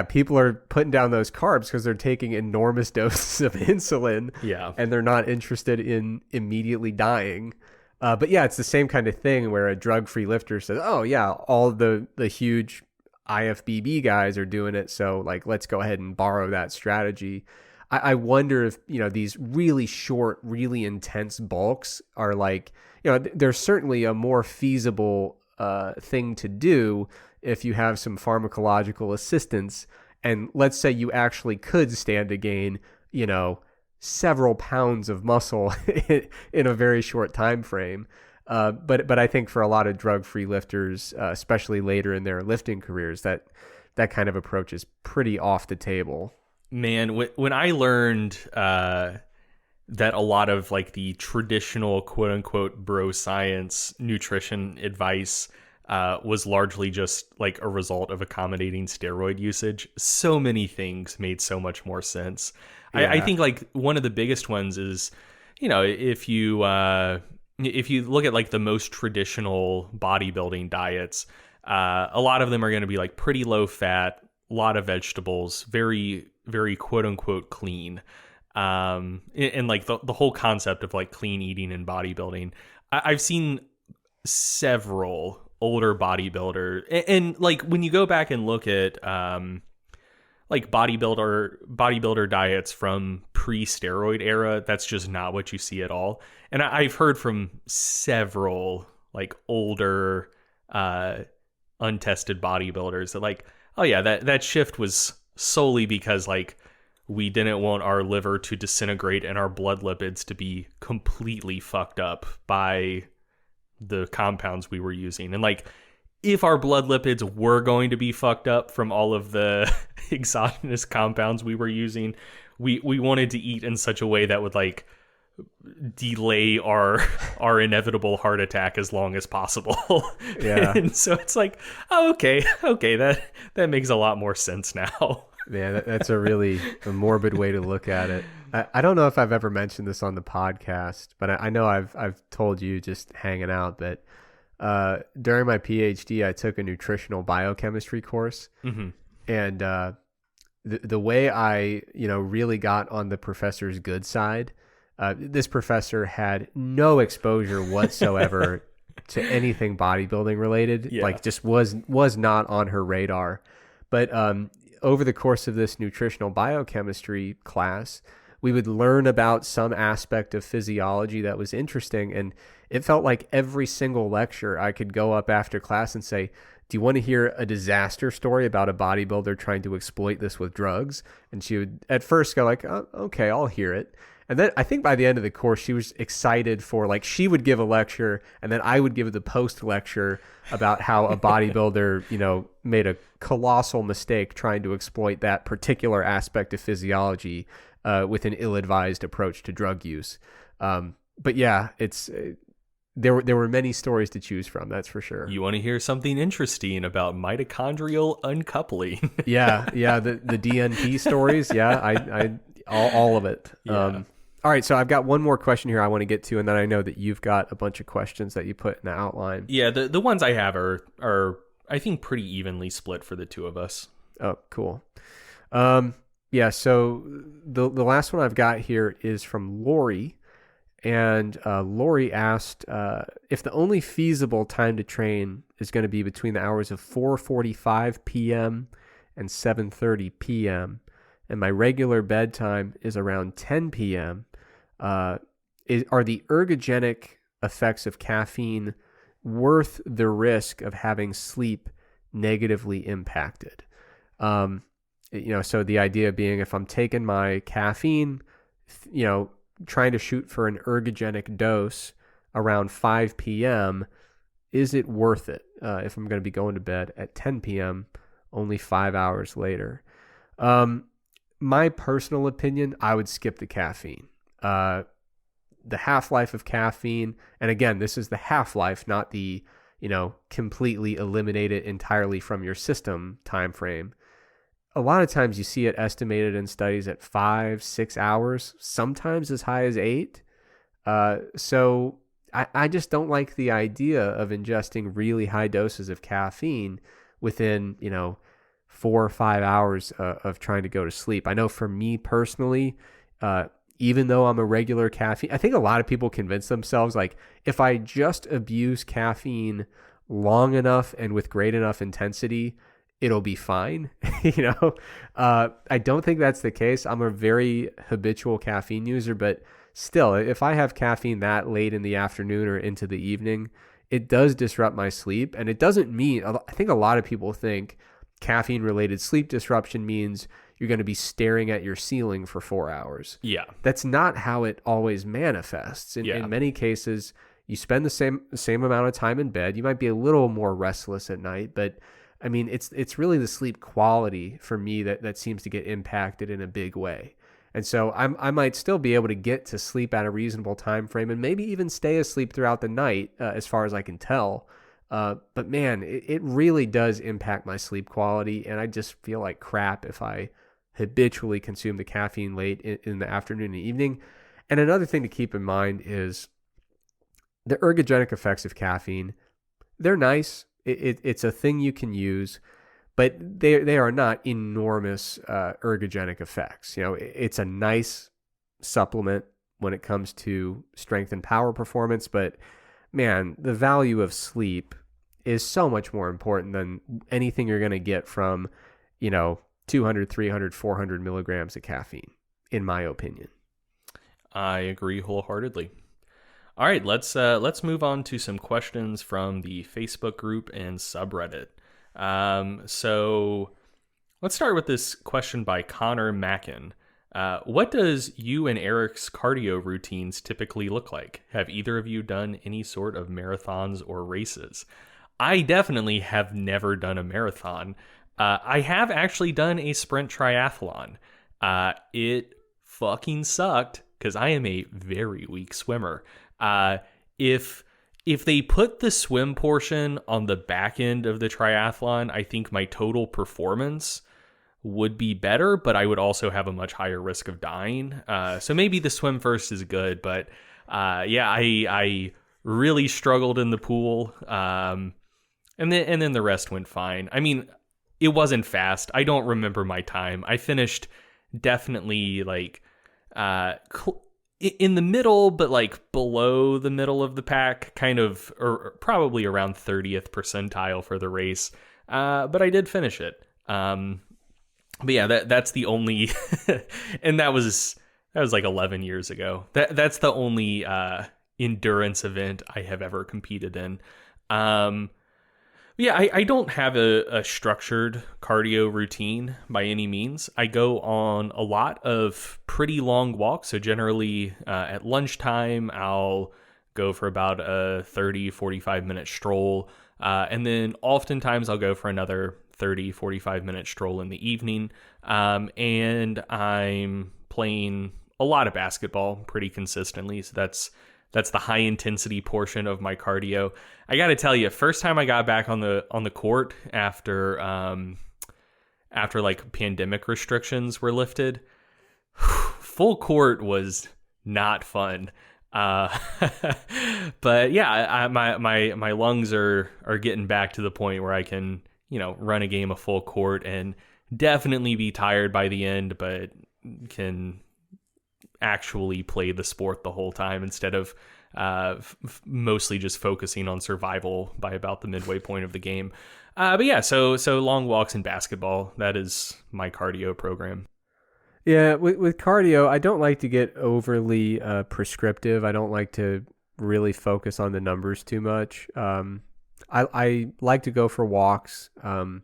people are putting down those carbs because they're taking enormous doses of insulin. Yeah. And they're not interested in immediately dying. But yeah, it's the same kind of thing where a drug-free lifter says, oh yeah, all the huge IFBB guys are doing it, so like let's go ahead and borrow that strategy. I wonder if, these really short, really intense bulks are like, there's certainly a more feasible thing to do if you have some pharmacological assistance. And let's say you actually could stand to gain, several pounds of muscle in a very short time frame. But I think for a lot of drug-free lifters, especially later in their lifting careers, that kind of approach is pretty off the table. Man, when I learned that a lot of like the traditional quote unquote bro science nutrition advice was largely just like a result of accommodating steroid usage, so many things made so much more sense. Yeah. I think like one of the biggest ones is, if you look at like the most traditional bodybuilding diets, a lot of them are going to be like pretty low fat, a lot of vegetables, very, very quote unquote clean. And like the whole concept of like clean eating and bodybuilding, I've seen several older bodybuilder and like when you go back and look at like bodybuilder diets from pre-steroid era, that's just not what you see at all. And I've heard from several like older untested bodybuilders that like, oh yeah, that shift was solely because like we didn't want our liver to disintegrate and our blood lipids to be completely fucked up by the compounds we were using. And like if our blood lipids were going to be fucked up from all of the exogenous compounds we were using, we wanted to eat in such a way that would like delay our inevitable heart attack as long as possible. Yeah. And so it's like, oh, okay, that makes a lot more sense now. Yeah, that's a morbid way to look at it. I don't know if I've ever mentioned this on the podcast, but I know I've told you just hanging out that during my PhD, I took a nutritional biochemistry course. Mm-hmm. And the way I, really got on the professor's good side, this professor had no exposure whatsoever to anything bodybuilding related. Yeah. Like just was not on her radar. But over the course of this nutritional biochemistry class, we would learn about some aspect of physiology that was interesting. And it felt like every single lecture I could go up after class and say, do you want to hear a disaster story about a bodybuilder trying to exploit this with drugs? And she would at first go like, oh, okay, I'll hear it. And then I think by the end of the course, she was excited for, like, she would give a lecture and then I would give the post lecture about how a bodybuilder, made a colossal mistake trying to exploit that particular aspect of physiology with an ill-advised approach to drug use. But yeah, there were many stories to choose from. That's for sure. You want to hear something interesting about mitochondrial uncoupling? yeah. The DNP stories. Yeah. I all of it. Yeah. All right, so I've got one more question here I want to get to, and then I know that you've got a bunch of questions that you put in the outline. Yeah, the ones I have are I think pretty evenly split for the two of us. Oh, cool. Yeah, so the last one I've got here is from Lori, and Lori asked if the only feasible time to train is going to be between the hours of 4:45 p.m. and 7:30 p.m., and my regular bedtime is around 10 p.m., are the ergogenic effects of caffeine worth the risk of having sleep negatively impacted? So the idea being, if I'm taking my caffeine, trying to shoot for an ergogenic dose around 5 p.m., is it worth it if I'm going to be going to bed at 10 p.m., only 5 hours later? My personal opinion, I would skip the caffeine. The half-life of caffeine, and again, this is the half-life, not the, completely eliminate it entirely from your system time frame. A lot of times you see it estimated in studies at 5-6 hours, sometimes as high as 8. So I just don't like the idea of ingesting really high doses of caffeine within, 4 or 5 hours of trying to go to sleep. I know for me personally, even though I'm a regular caffeine, I think a lot of people convince themselves, like, if I just abuse caffeine long enough and with great enough intensity, it'll be fine. I don't think that's the case. I'm a very habitual caffeine user, but still, if I have caffeine that late in the afternoon or into the evening, it does disrupt my sleep. And it doesn't mean, I think a lot of people think caffeine related sleep disruption means you're going to be staring at your ceiling for 4 hours. Yeah. That's not how it always manifests. In many cases, you spend the same amount of time in bed. You might be a little more restless at night, but I mean, it's really the sleep quality for me that seems to get impacted in a big way. And so I might still be able to get to sleep at a reasonable time frame and maybe even stay asleep throughout the night, as far as I can tell. But man, it really does impact my sleep quality, and I just feel like crap if I habitually consume the caffeine late in the afternoon and evening. And another thing to keep in mind is the ergogenic effects of caffeine. They're nice. It's a thing you can use, but they are not enormous ergogenic effects. It's a nice supplement when it comes to strength and power performance, but man, the value of sleep is so much more important than anything you're going to get from, 200, 300, 400 milligrams of caffeine, in my opinion. I agree wholeheartedly. All right, let's move on to some questions from the Facebook group and subreddit. So let's start with this question by Connor Mackin. What does you and Eric's cardio routines typically look like? Have either of you done any sort of marathons or races? I definitely have never done a marathon. I have actually done a sprint triathlon. It fucking sucked. because I am a very weak swimmer. If they put the swim portion on the back end of the triathlon, I think my total performance would be better, but I would also have a much higher risk of dying. So maybe the swim first is good, but I really struggled in the pool. And then the rest went fine. I mean, it wasn't fast. I don't remember my time. I finished definitely like in the middle, but like below the middle of the pack, kind of, or probably around 30th percentile for the race. But I did finish it. But yeah, that's the only, and that was like 11 years ago. That's the only endurance event I have ever competed in. Yeah, I don't have a structured cardio routine by any means. I go on a lot of pretty long walks. So generally at lunchtime, I'll go for about a 30, 45 minute stroll. And then oftentimes I'll go for another 30, 45 minute stroll in the evening. And I'm playing a lot of basketball pretty consistently. So that's the high intensity portion of my cardio. I got to tell you, first time I got back on the court after like pandemic restrictions were lifted, full court was not fun. But yeah, my lungs are getting back to the point where I can, run a game of full court and definitely be tired by the end, but can actually play the sport the whole time instead of mostly just focusing on survival by about the midway point of the game. But yeah, so long walks in basketball, that is my cardio program. Yeah, with cardio, I don't like to get overly prescriptive. I don't like to really focus on the numbers too much. I like to go for walks, and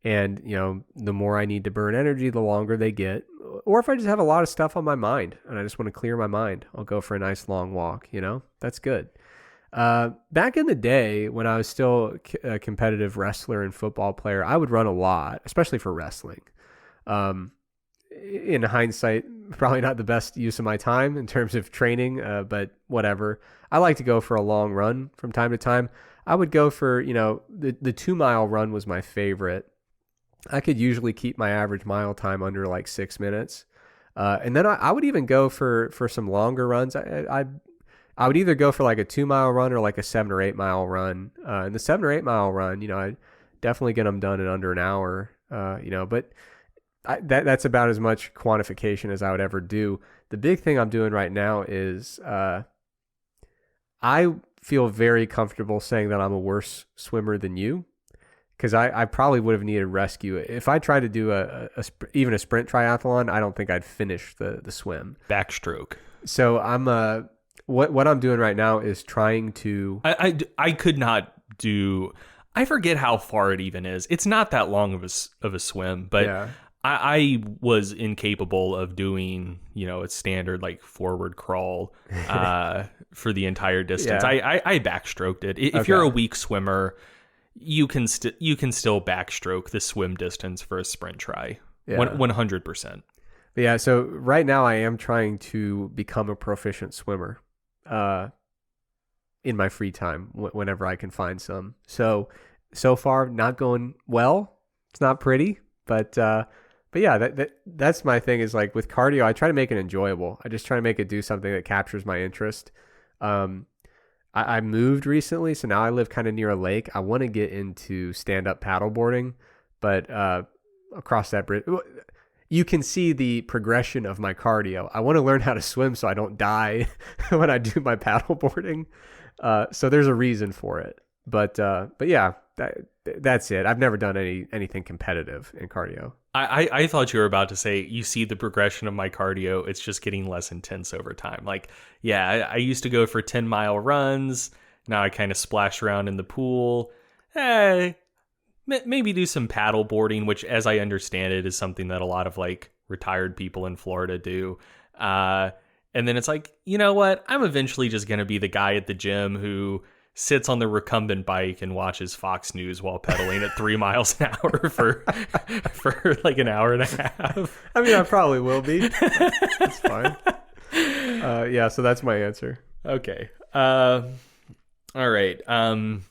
the more I need to burn energy, the longer they get. Or if I just have a lot of stuff on my mind and I just want to clear my mind, I'll go for a nice long walk. That's good. Back in the day when I was still a competitive wrestler and football player, I would run a lot, especially for wrestling. In hindsight, probably not the best use of my time in terms of training, but whatever. I like to go for a long run from time to time. I would go for, the 2-mile run was my favorite. I could usually keep my average mile time under like 6 minutes. And then I would even go for some longer runs. I would either go for like a 2-mile run or like a 7 or 8 mile run. And the 7 or 8 mile run, I definitely get them done in under an hour, but that's about as much quantification as I would ever do. The big thing I'm doing right now is I feel very comfortable saying that I'm a worse swimmer than you, because I probably would have needed rescue. If I tried to do even a sprint triathlon, I don't think I'd finish the swim. Backstroke. So I'm what I'm doing right now is trying to... I could not do... I forget how far it even is. It's not that long of a swim, but... Yeah. I was incapable of doing, a standard like forward crawl for the entire distance. Yeah. I backstroked it. If you're a weak swimmer, you can still backstroke the swim distance for a sprint try. Yeah. 100%. But yeah, so right now I am trying to become a proficient swimmer in my free time whenever I can find some. So far not going well. It's not pretty, but yeah, that's my thing is like with cardio, I try to make it enjoyable. I just try to make it do something that captures my interest. I moved recently, so now I live kind of near a lake. I want to get into stand-up paddleboarding, but across that bridge, you can see the progression of my cardio. I want to learn how to swim so I don't die when I do my paddleboarding. So there's a reason for it. But yeah, that's it. I've never done anything competitive in cardio. I thought you were about to say you see the progression of my cardio. It's just getting less intense over time. Like, yeah, I used to go for 10-mile runs. Now I kind of splash around in the pool. Maybe do some paddle boarding, which, as I understand it, is something that a lot of like retired people in Florida do. And then it's like, you know what? I'm eventually just going to be the guy at the gym who sits on the recumbent bike and watches Fox News while pedaling at 3 miles an hour for like an hour and a half. I mean, I probably will be. It's fine. Yeah, so that's my answer. Okay. All right. M.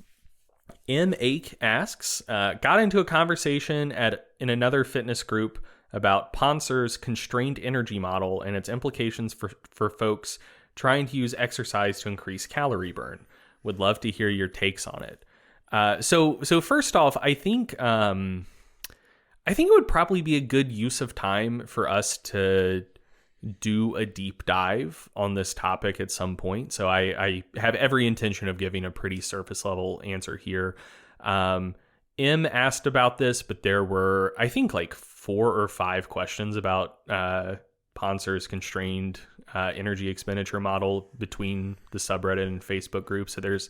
Ake asks, got into a conversation in another fitness group about Pontzer's constrained energy model and its implications for folks trying to use exercise to increase calorie burn. Would love to hear your takes on it. So first off, I think it would probably be a good use of time for us to do a deep dive on this topic at some point. So I have every intention of giving a pretty surface level answer here. M asked about this, but there were, I think, like 4 or 5 questions about Pontzer's constrained energy expenditure model between the subreddit and Facebook group. So there's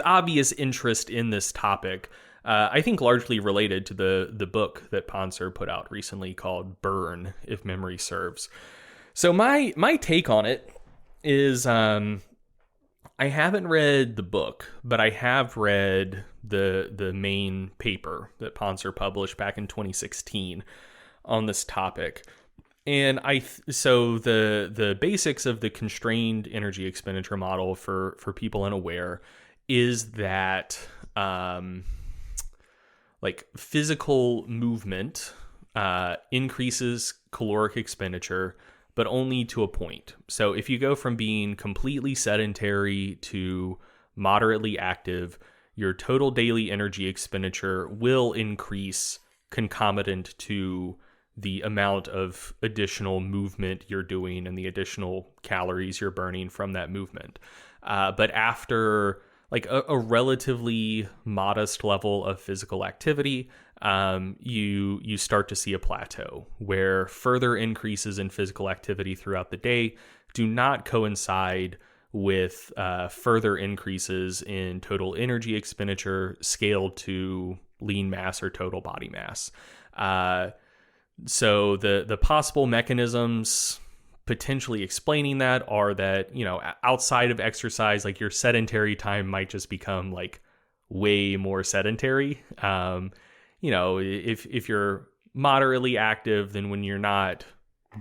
obvious interest in this topic. I think largely related to the book that Pontzer put out recently called Burn, if memory serves. So my take on it is I haven't read the book, but I have read the main paper that Pontzer published back in 2016 on this topic. And so the basics of the constrained energy expenditure model for people unaware is that like physical movement increases caloric expenditure, but only to a point. So if you go from being completely sedentary to moderately active, your total daily energy expenditure will increase concomitant to the amount of additional movement you're doing and the additional calories you're burning from that movement. But after like a relatively modest level of physical activity, you start to see a plateau where further increases in physical activity throughout the day do not coincide with further increases in total energy expenditure scaled to lean mass or total body mass. So the possible mechanisms potentially explaining that are that, you know, outside of exercise, like your sedentary time might just become like way more sedentary. You know, if you're moderately active, then when you're not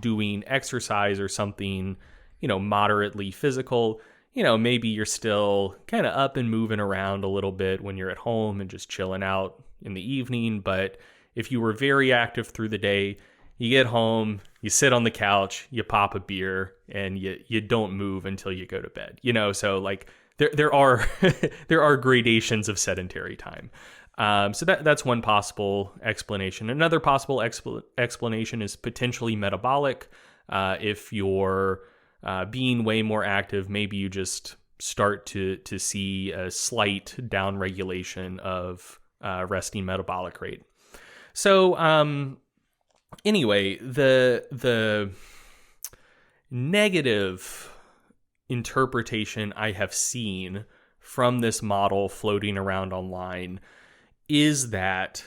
doing exercise or something, you know, moderately physical, you know, maybe you're still kind of up and moving around a little bit when you're at home and just chilling out in the evening. But if you were very active through the day, you get home, you sit on the couch, you pop a beer, and you don't move until you go to bed. You know, so like there are there are gradations of sedentary time. So that's one possible explanation. Another possible explanation is potentially metabolic. If you're being way more active, maybe you just start to see a slight downregulation of resting metabolic rate. So anyway, the negative interpretation I have seen from this model floating around online is that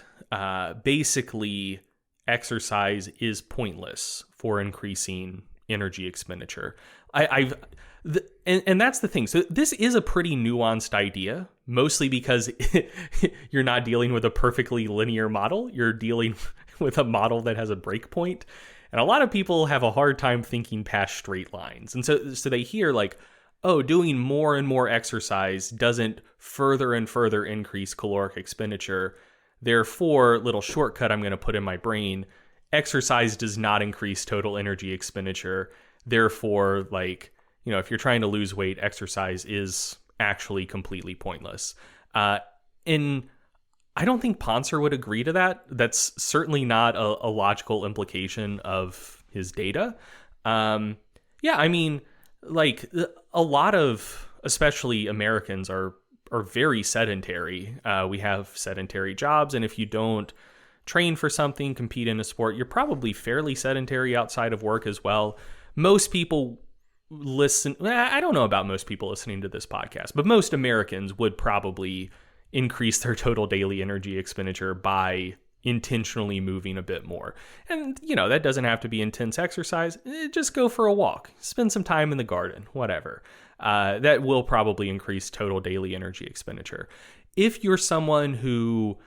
basically exercise is pointless for increasing energy expenditure. And that's the thing. So this is a pretty nuanced idea, mostly because you're not dealing with a perfectly linear model. You're dealing with a model that has a breakpoint. And a lot of people have a hard time thinking past straight lines. And so they hear like, oh, doing more and more exercise doesn't further and further increase caloric expenditure. Therefore, little shortcut I'm going to put in my brain, exercise does not increase total energy expenditure. Therefore, like, you know, if you're trying to lose weight, exercise is actually completely pointless. And I don't think Pontzer would agree to that. That's certainly not a logical implication of his data. Yeah, I mean, like a lot of, especially Americans, are very sedentary. We have sedentary jobs, and if you don't train for something, compete in a sport, you're probably fairly sedentary outside of work as well. Most people listen, I don't know about most people listening to this podcast, but most Americans would probably increase their total daily energy expenditure by intentionally moving a bit more. And, you know, that doesn't have to be intense exercise. Just go for a walk, spend some time in the garden, whatever. That will probably increase total daily energy expenditure. If you're someone who,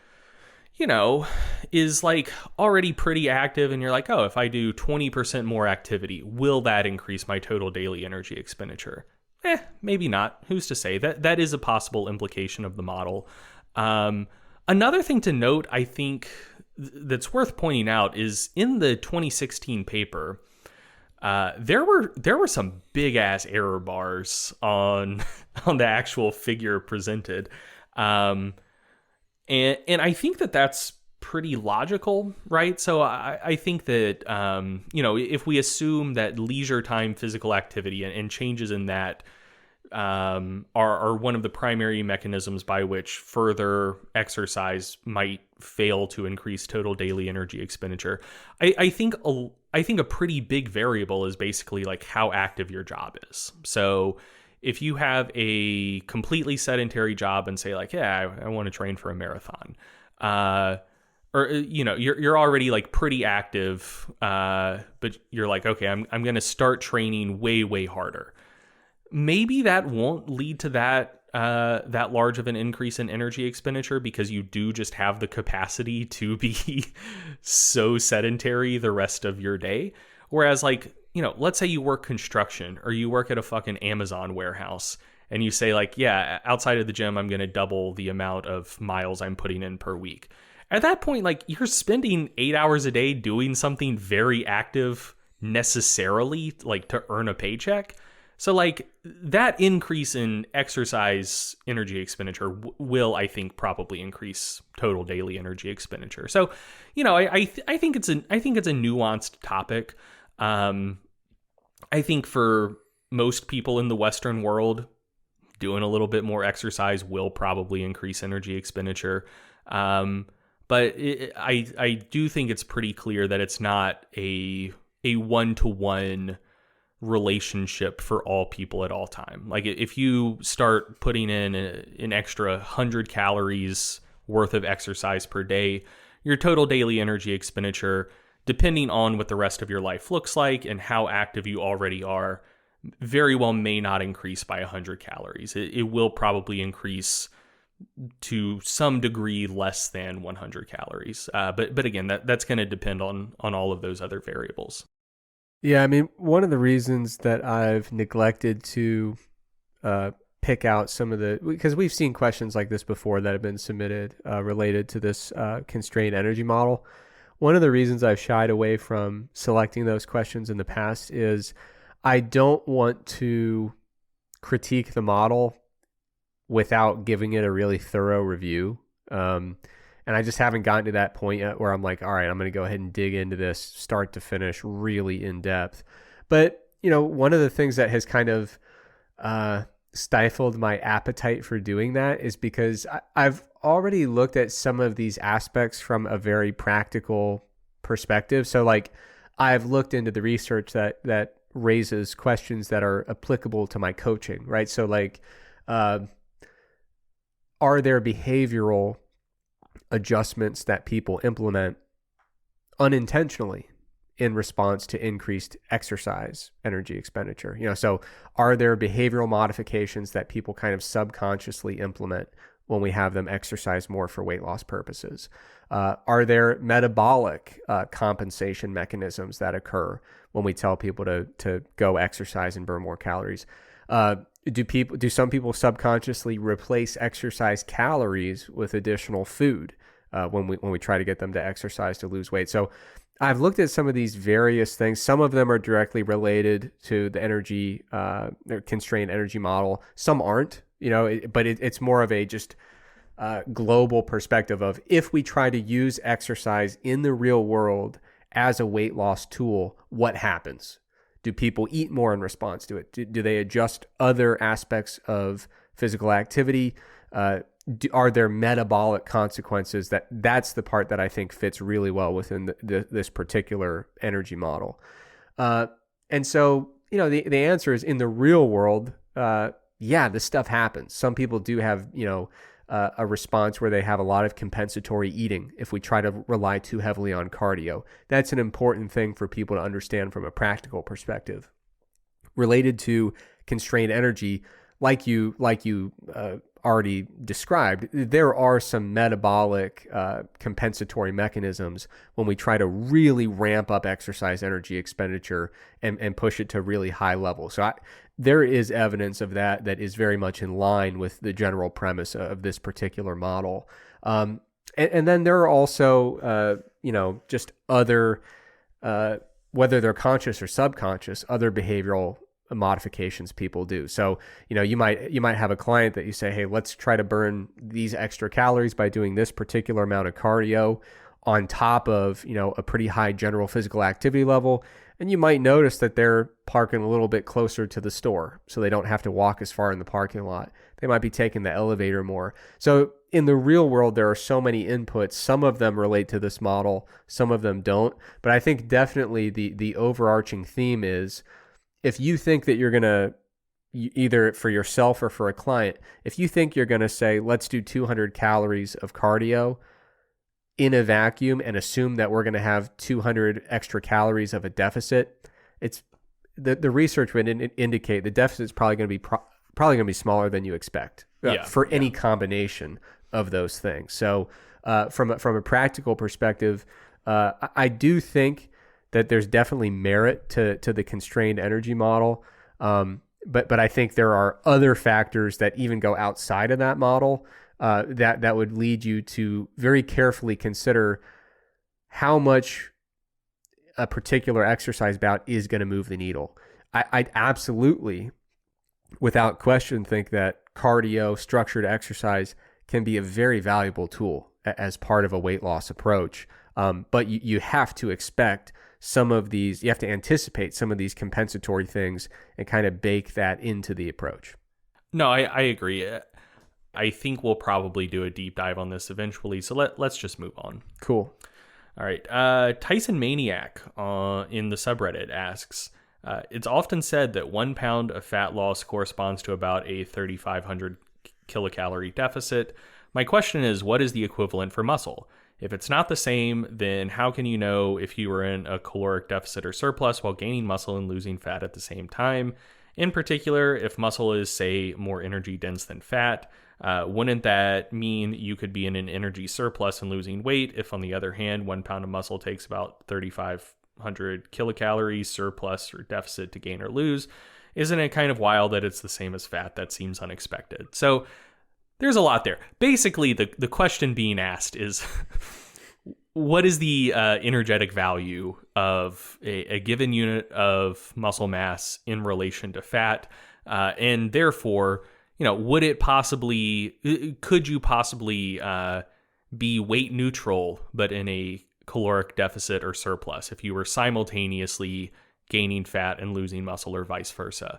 is like already pretty active, and you're like, oh, if I do 20% more activity, will that increase my total daily energy expenditure? Maybe not. Who's to say? That is a possible implication of the model. Another thing to note, I think, that's worth pointing out is in the 2016 paper, there were some big ass error bars on the actual figure presented. And I think that's pretty logical, right? So I think that, if we assume that leisure time physical activity and changes in that are one of the primary mechanisms by which further exercise might fail to increase total daily energy expenditure, I think a pretty big variable is basically like how active your job is. So if you have a completely sedentary job and say like, yeah, I want to train for a marathon, or you're already like pretty active, but you're like, okay, I'm going to start training way harder. Maybe that won't lead to that large of an increase in energy expenditure, because you do just have the capacity to be so sedentary the rest of your day. Whereas like, let's say you work construction or you work at a fucking Amazon warehouse and you say like, yeah, outside of the gym, I'm going to double the amount of miles I'm putting in per week. At that point, like, you're spending 8 hours a day doing something very active necessarily, like, to earn a paycheck. So like that increase in exercise energy expenditure will, I think, probably increase total daily energy expenditure. So, I think it's a nuanced topic. I think for most people in the Western world, doing a little bit more exercise will probably increase energy expenditure. But I do think it's pretty clear that it's not a one-to-one relationship for all people at all time. Like if you start putting in an extra 100 calories worth of exercise per day, your total daily energy expenditure, depending on what the rest of your life looks like and how active you already are, very well may not increase by 100 calories. It will probably increase to some degree less than 100 calories. But again, that's going to depend on all of those other variables. Yeah, I mean, one of the reasons that I've neglected to pick out some of because we've seen questions like this before that have been submitted related to this constrained energy model. One of the reasons I've shied away from selecting those questions in the past is I don't want to critique the model without giving it a really thorough review. And I just haven't gotten to that point yet where I'm like, all right, I'm going to go ahead and dig into this start to finish really in depth. But, one of the things that has kind of stifled my appetite for doing that is because I've already looked at some of these aspects from a very practical perspective. So like I've looked into the research that raises questions that are applicable to my coaching, right? So like, are there behavioral adjustments that people implement unintentionally in response to increased exercise energy expenditure? So are there behavioral modifications that people kind of subconsciously implement when we have them exercise more for weight loss purposes? Are there metabolic compensation mechanisms that occur when we tell people to go exercise and burn more calories? Do some people subconsciously replace exercise calories with additional food when we try to get them to exercise to lose weight? So I've looked at some of these various things. Some of them are directly related to the energy constrained energy model. Some aren't, but it's more of a just global perspective of if we try to use exercise in the real world as a weight loss tool, what happens? Do people eat more in response to it? Do they adjust other aspects of physical activity? Are there metabolic consequences? That's the part that I think fits really well within this particular energy model. And so, the answer is in the real world, yeah, this stuff happens. Some people do have, a response where they have a lot of compensatory eating if we try to rely too heavily on cardio. That's an important thing for people to understand from a practical perspective. Related to constrained energy, like you already described, there are some metabolic compensatory mechanisms when we try to really ramp up exercise energy expenditure and push it to really high levels. So there is evidence of that is very much in line with the general premise of this particular model. And then there are also, just other, whether they're conscious or subconscious, other behavioral modifications people do. So, you might have a client that you say, hey, let's try to burn these extra calories by doing this particular amount of cardio on top of, a pretty high general physical activity level. And you might notice that they're parking a little bit closer to the store, so they don't have to walk as far in the parking lot. They might be taking the elevator more. So in the real world, there are so many inputs. Some of them relate to this model, some of them don't. But I think definitely the overarching theme is, if you think that you're going to, either for yourself or for a client, if you think you're going to say, let's do 200 calories of cardio in a vacuum and assume that we're going to have 200 extra calories of a deficit, it's the research would indicate the deficit is probably going to be smaller than you expect for any combination of those things. So from a practical perspective, I do think that there's definitely merit to the constrained energy model. But I think there are other factors that even go outside of that model that would lead you to very carefully consider how much a particular exercise bout is going to move the needle. I absolutely, without question, think that cardio, structured exercise can be a very valuable tool as part of a weight loss approach. But you have to expect some of these, you have to anticipate some of these compensatory things and kind of bake that into the approach. No, I agree. I think we'll probably do a deep dive on this eventually. So let's just move on. Cool. All right. Tyson Maniac in the subreddit asks, it's often said that 1 pound of fat loss corresponds to about a 3,500 kilocalorie deficit. My question is, what is the equivalent for muscle? If it's not the same, then how can you know if you were in a caloric deficit or surplus while gaining muscle and losing fat at the same time? In particular, if muscle is, say, more energy dense than fat, wouldn't that mean you could be in an energy surplus and losing weight if, on the other hand, 1 pound of muscle takes about 3,500 kilocalories surplus or deficit to gain or lose? Isn't it kind of wild that it's the same as fat? That seems unexpected. So there's a lot there. Basically, the question being asked is, what is the energetic value of a given unit of muscle mass in relation to fat? And therefore, could you possibly be weight neutral, but in a caloric deficit or surplus if you were simultaneously gaining fat and losing muscle, or vice versa?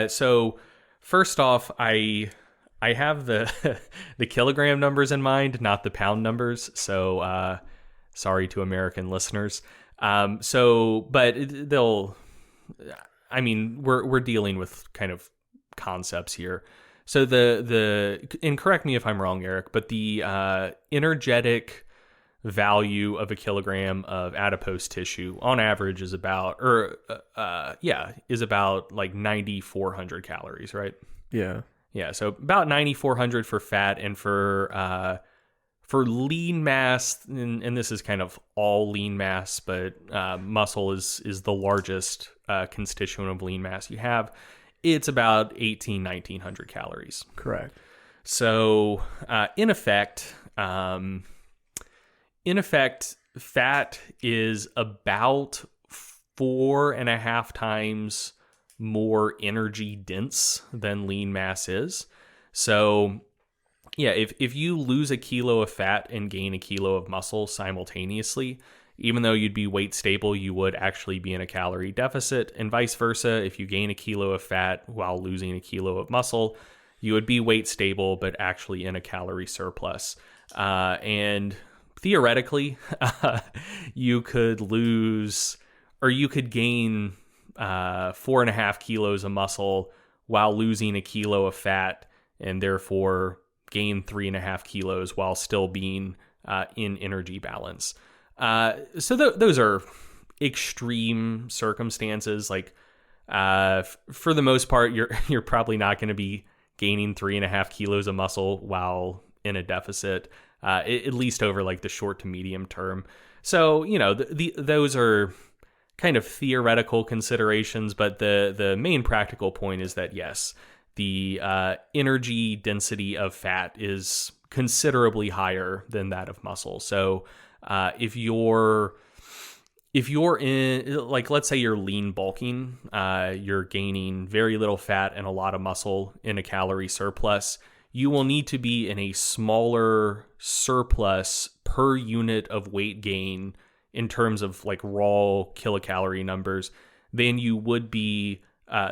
So first off, I have the the kilogram numbers in mind, not the pound numbers. So sorry to American listeners. We're dealing with kind of concepts here. So and correct me if I'm wrong, Eric, but the energetic value of a kilogram of adipose tissue on average is about like 9,400 calories, right? Yeah. Yeah, so about 9,400 for fat, and for lean mass, and this is kind of all lean mass, but muscle is the largest constituent of lean mass you have. It's about 1,900 calories. Correct. So in effect, fat is about 4.5 times more energy dense than lean mass is. So yeah, if you lose a kilo of fat and gain a kilo of muscle simultaneously, even though you'd be weight stable, you would actually be in a calorie deficit, and vice versa. If you gain a kilo of fat while losing a kilo of muscle, you would be weight stable, but actually in a calorie surplus. And theoretically, you could gain 4.5 kilos of muscle while losing a kilo of fat, and therefore gain 3.5 kilos while still being in energy balance. So those are extreme circumstances. Like For the most part, you're probably not going to be gaining 3.5 kilos of muscle while in a deficit, at least over like the short to medium term. So, those are kind of theoretical considerations, but the main practical point is that, yes, the energy density of fat is considerably higher than that of muscle. So if you're in, like, let's say you're lean bulking, you're gaining very little fat and a lot of muscle in a calorie surplus, you will need to be in a smaller surplus per unit of weight gain in terms of like raw kilocalorie numbers than you would be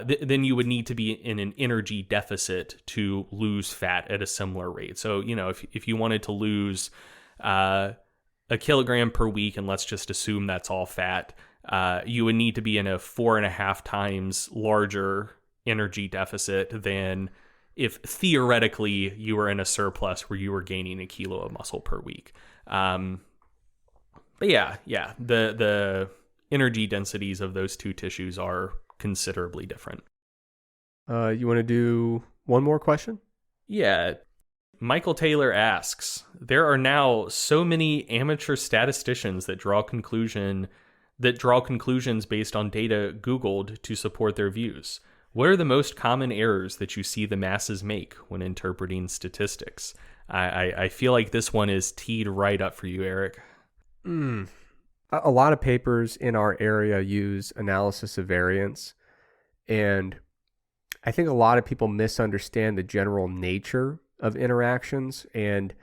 then you would need to be in an energy deficit to lose fat at a similar rate. So, if you wanted to lose a kilogram per week, and let's just assume that's all fat, you would need to be in a 4.5 times larger energy deficit than if theoretically you were in a surplus where you were gaining a kilo of muscle per week. But yeah, the energy densities of those two tissues are considerably different. You want to do one more question? Yeah. Michael Taylor asks, there are now so many amateur statisticians that draw conclusions based on data Googled to support their views. What are the most common errors that you see the masses make when interpreting statistics? I feel like this one is teed right up for you, Eric. A lot of papers in our area use analysis of variance, and I think a lot of people misunderstand the general nature of interactions and,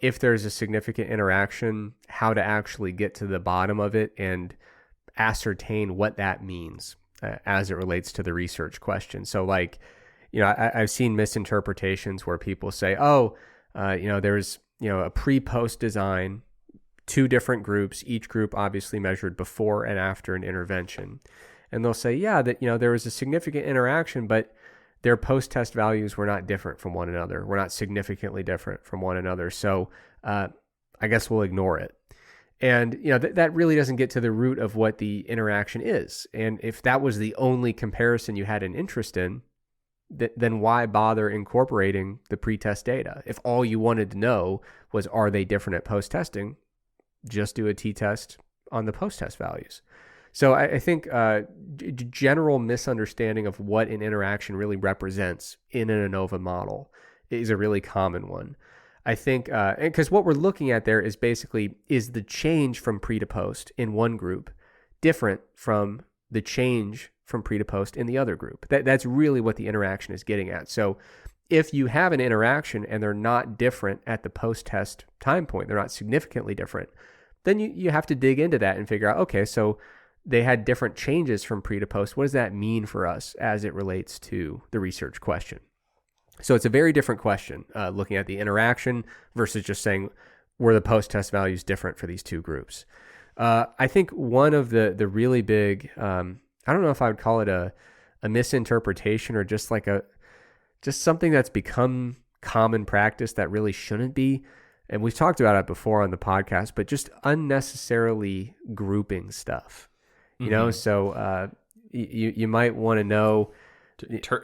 if there's a significant interaction, how to actually get to the bottom of it and ascertain what that means as it relates to the research question. So I've seen misinterpretations where people say, there's, a pre-post design, 2 different groups, each group obviously measured before and after an intervention. And they'll say, there was a significant interaction, but their post-test values were not different from one another. Were not significantly different from one another. So I guess we'll ignore it. And, that really doesn't get to the root of what the interaction is. And if that was the only comparison you had an interest in, then why bother incorporating the pre-test data? If all you wanted to know was, are they different at post-testing, just do a t-test on the post-test values. So I think general misunderstanding of what an interaction really represents in an ANOVA model is a really common one. I think, because what we're looking at there is basically, is the change from pre to post in one group different from the change from pre to post in the other group? That's really what the interaction is getting at. So if you have an interaction and they're not different at the post-test time point, they're not significantly different, then you have to dig into that and figure out, okay, so they had different changes from pre to post. What does that mean for us as it relates to the research question? So it's a very different question, looking at the interaction versus just saying, were the post-test values different for these two groups? I think one of the really big, I don't know if I would call it a misinterpretation or just something that's become common practice that really shouldn't be. And we've talked about it before on the podcast, but just unnecessarily grouping stuff, so you might want to know,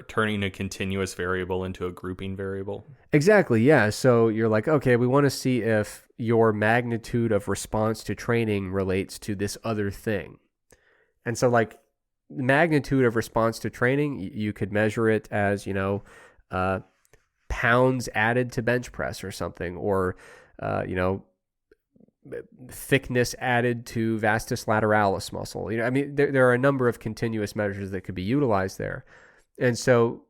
turning a continuous variable into a grouping variable. Exactly. Yeah. So you're like, okay, we want to see if your magnitude of response to training relates to this other thing. And so like magnitude of response to training, you could measure it as, pounds added to bench press or something, or, thickness added to vastus lateralis muscle. There are a number of continuous measures that could be utilized there. And so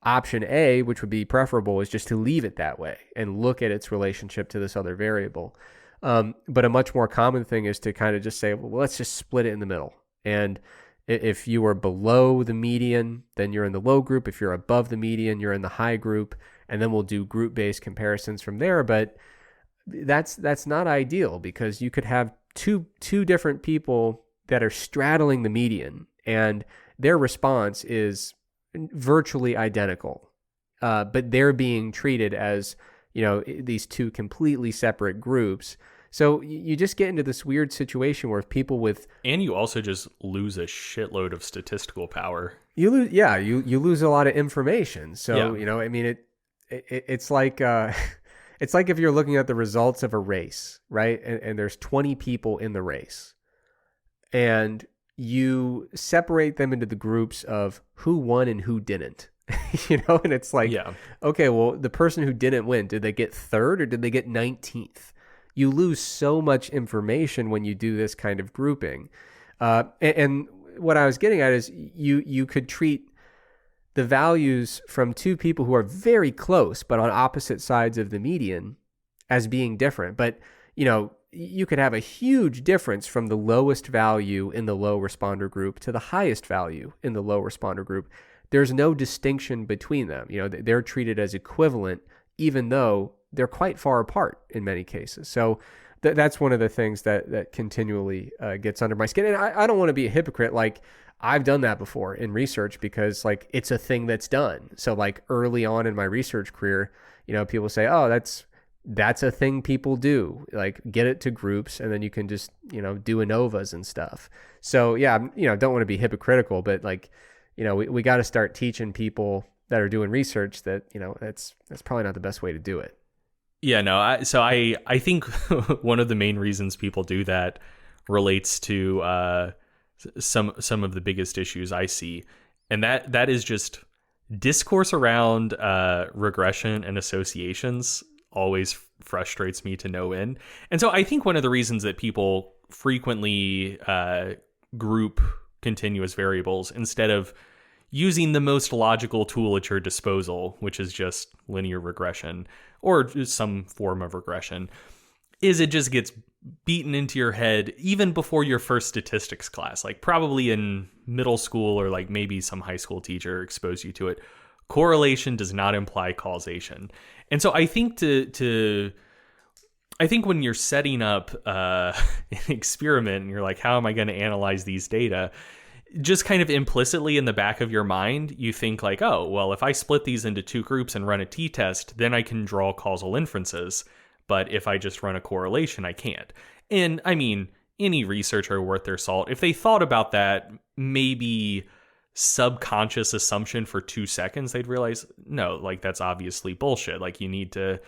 option A, which would be preferable, is just to leave it that way and look at its relationship to this other variable. But a much more common thing is to kind of just say, well, let's just split it in the middle. And if you are below the median, then you're in the low group. If you're above the median, you're in the high group. And then we'll do group-based comparisons from there. But that's not ideal, because you could have two different people that are straddling the median, and their response is virtually identical, but they're being treated as these two completely separate groups. So you just get into this weird situation where if people with And you also just lose a shitload of statistical power. you lose, yeah, you lose a lot of information. So Yeah. I mean, it's like it's like if you're looking at the results of a race, right? And there's 20 people in the race, and you separate them into the groups of who won and who didn't. And it's like, Yeah. okay, well, the person who didn't win, did they get third or did they get 19th? You lose so much information when you do this kind of grouping. And what I was getting at is you could treat the values from two people who are very close, but on opposite sides of the median as being different. But, you could have a huge difference from the lowest value in the low responder group to the highest value in the low responder group. There's no distinction between them. They're treated as equivalent, even though they're quite far apart in many cases. So that's one of the things that continually gets under my skin. And I don't want to be a hypocrite. Like, I've done that before in research because like it's a thing that's done. So like early on in my research career, people say, oh, that's a thing people do, like get it to groups and then you can just, do ANOVAs and stuff. So yeah, don't want to be hypocritical, but like, we got to start teaching people that are doing research that, that's probably not the best way to do it. Yeah, no. I think one of the main reasons people do that relates to some of the biggest issues I see, and that is just discourse around regression and associations always frustrates me to no end. And so I think one of the reasons that people frequently group continuous variables instead of using the most logical tool at your disposal, which is just linear regression or just some form of regression, is it just gets beaten into your head even before your first statistics class, like probably in middle school or like maybe some high school teacher exposed you to it. Correlation does not imply causation. And so I think I think when you're setting up an experiment and you're like, how am I going to analyze these data? Just kind of implicitly in the back of your mind, you think like, oh, well, if I split these into two groups and run a t-test, then I can draw causal inferences. But if I just run a correlation, I can't. And I mean, any researcher worth their salt, if they thought about that, maybe subconscious assumption for 2 seconds, they'd realize, no, like that's obviously bullshit. Like you need to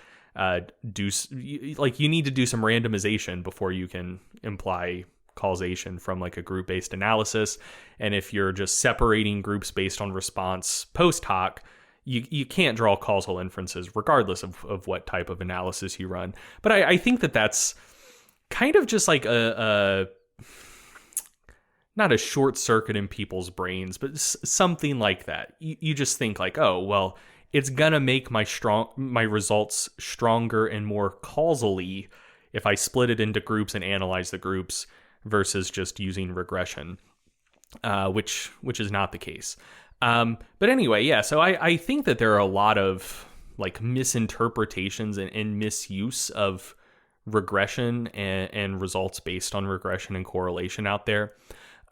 do some randomization before you can imply causation from like a group-based analysis. And if you're just separating groups based on response post hoc, you can't draw causal inferences regardless of what type of analysis you run. But I think that's kind of just like a not a short circuit in people's brains, but something like that. You just think like, oh, well, it's gonna make my results stronger and more causally if I split it into groups and analyze the groups versus just using regression, which is not the case. But anyway, yeah. So I think that there are a lot of like misinterpretations and misuse of regression and results based on regression and correlation out there.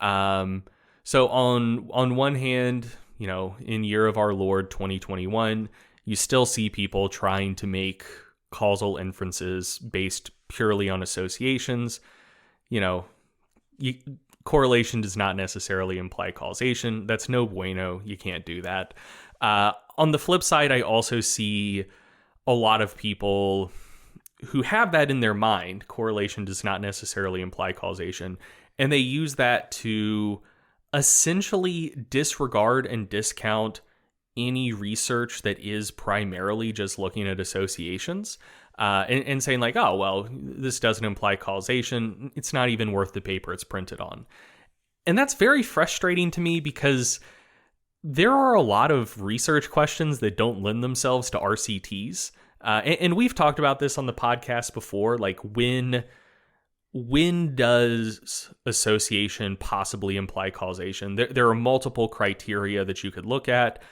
So on one hand, in year of our Lord 2021, you still see people trying to make causal inferences based purely on associations. Correlation does not necessarily imply causation. That's no bueno. You can't do that. On the flip side, I also see a lot of people who have that in their mind. Correlation does not necessarily imply causation. And they use that to essentially disregard and discount any research that is primarily just looking at associations and saying like, oh, well, this doesn't imply causation. It's not even worth the paper it's printed on. And that's very frustrating to me because there are a lot of research questions that don't lend themselves to RCTs. And we've talked about this on the podcast before, like when does association possibly imply causation? There are multiple criteria that you could look at,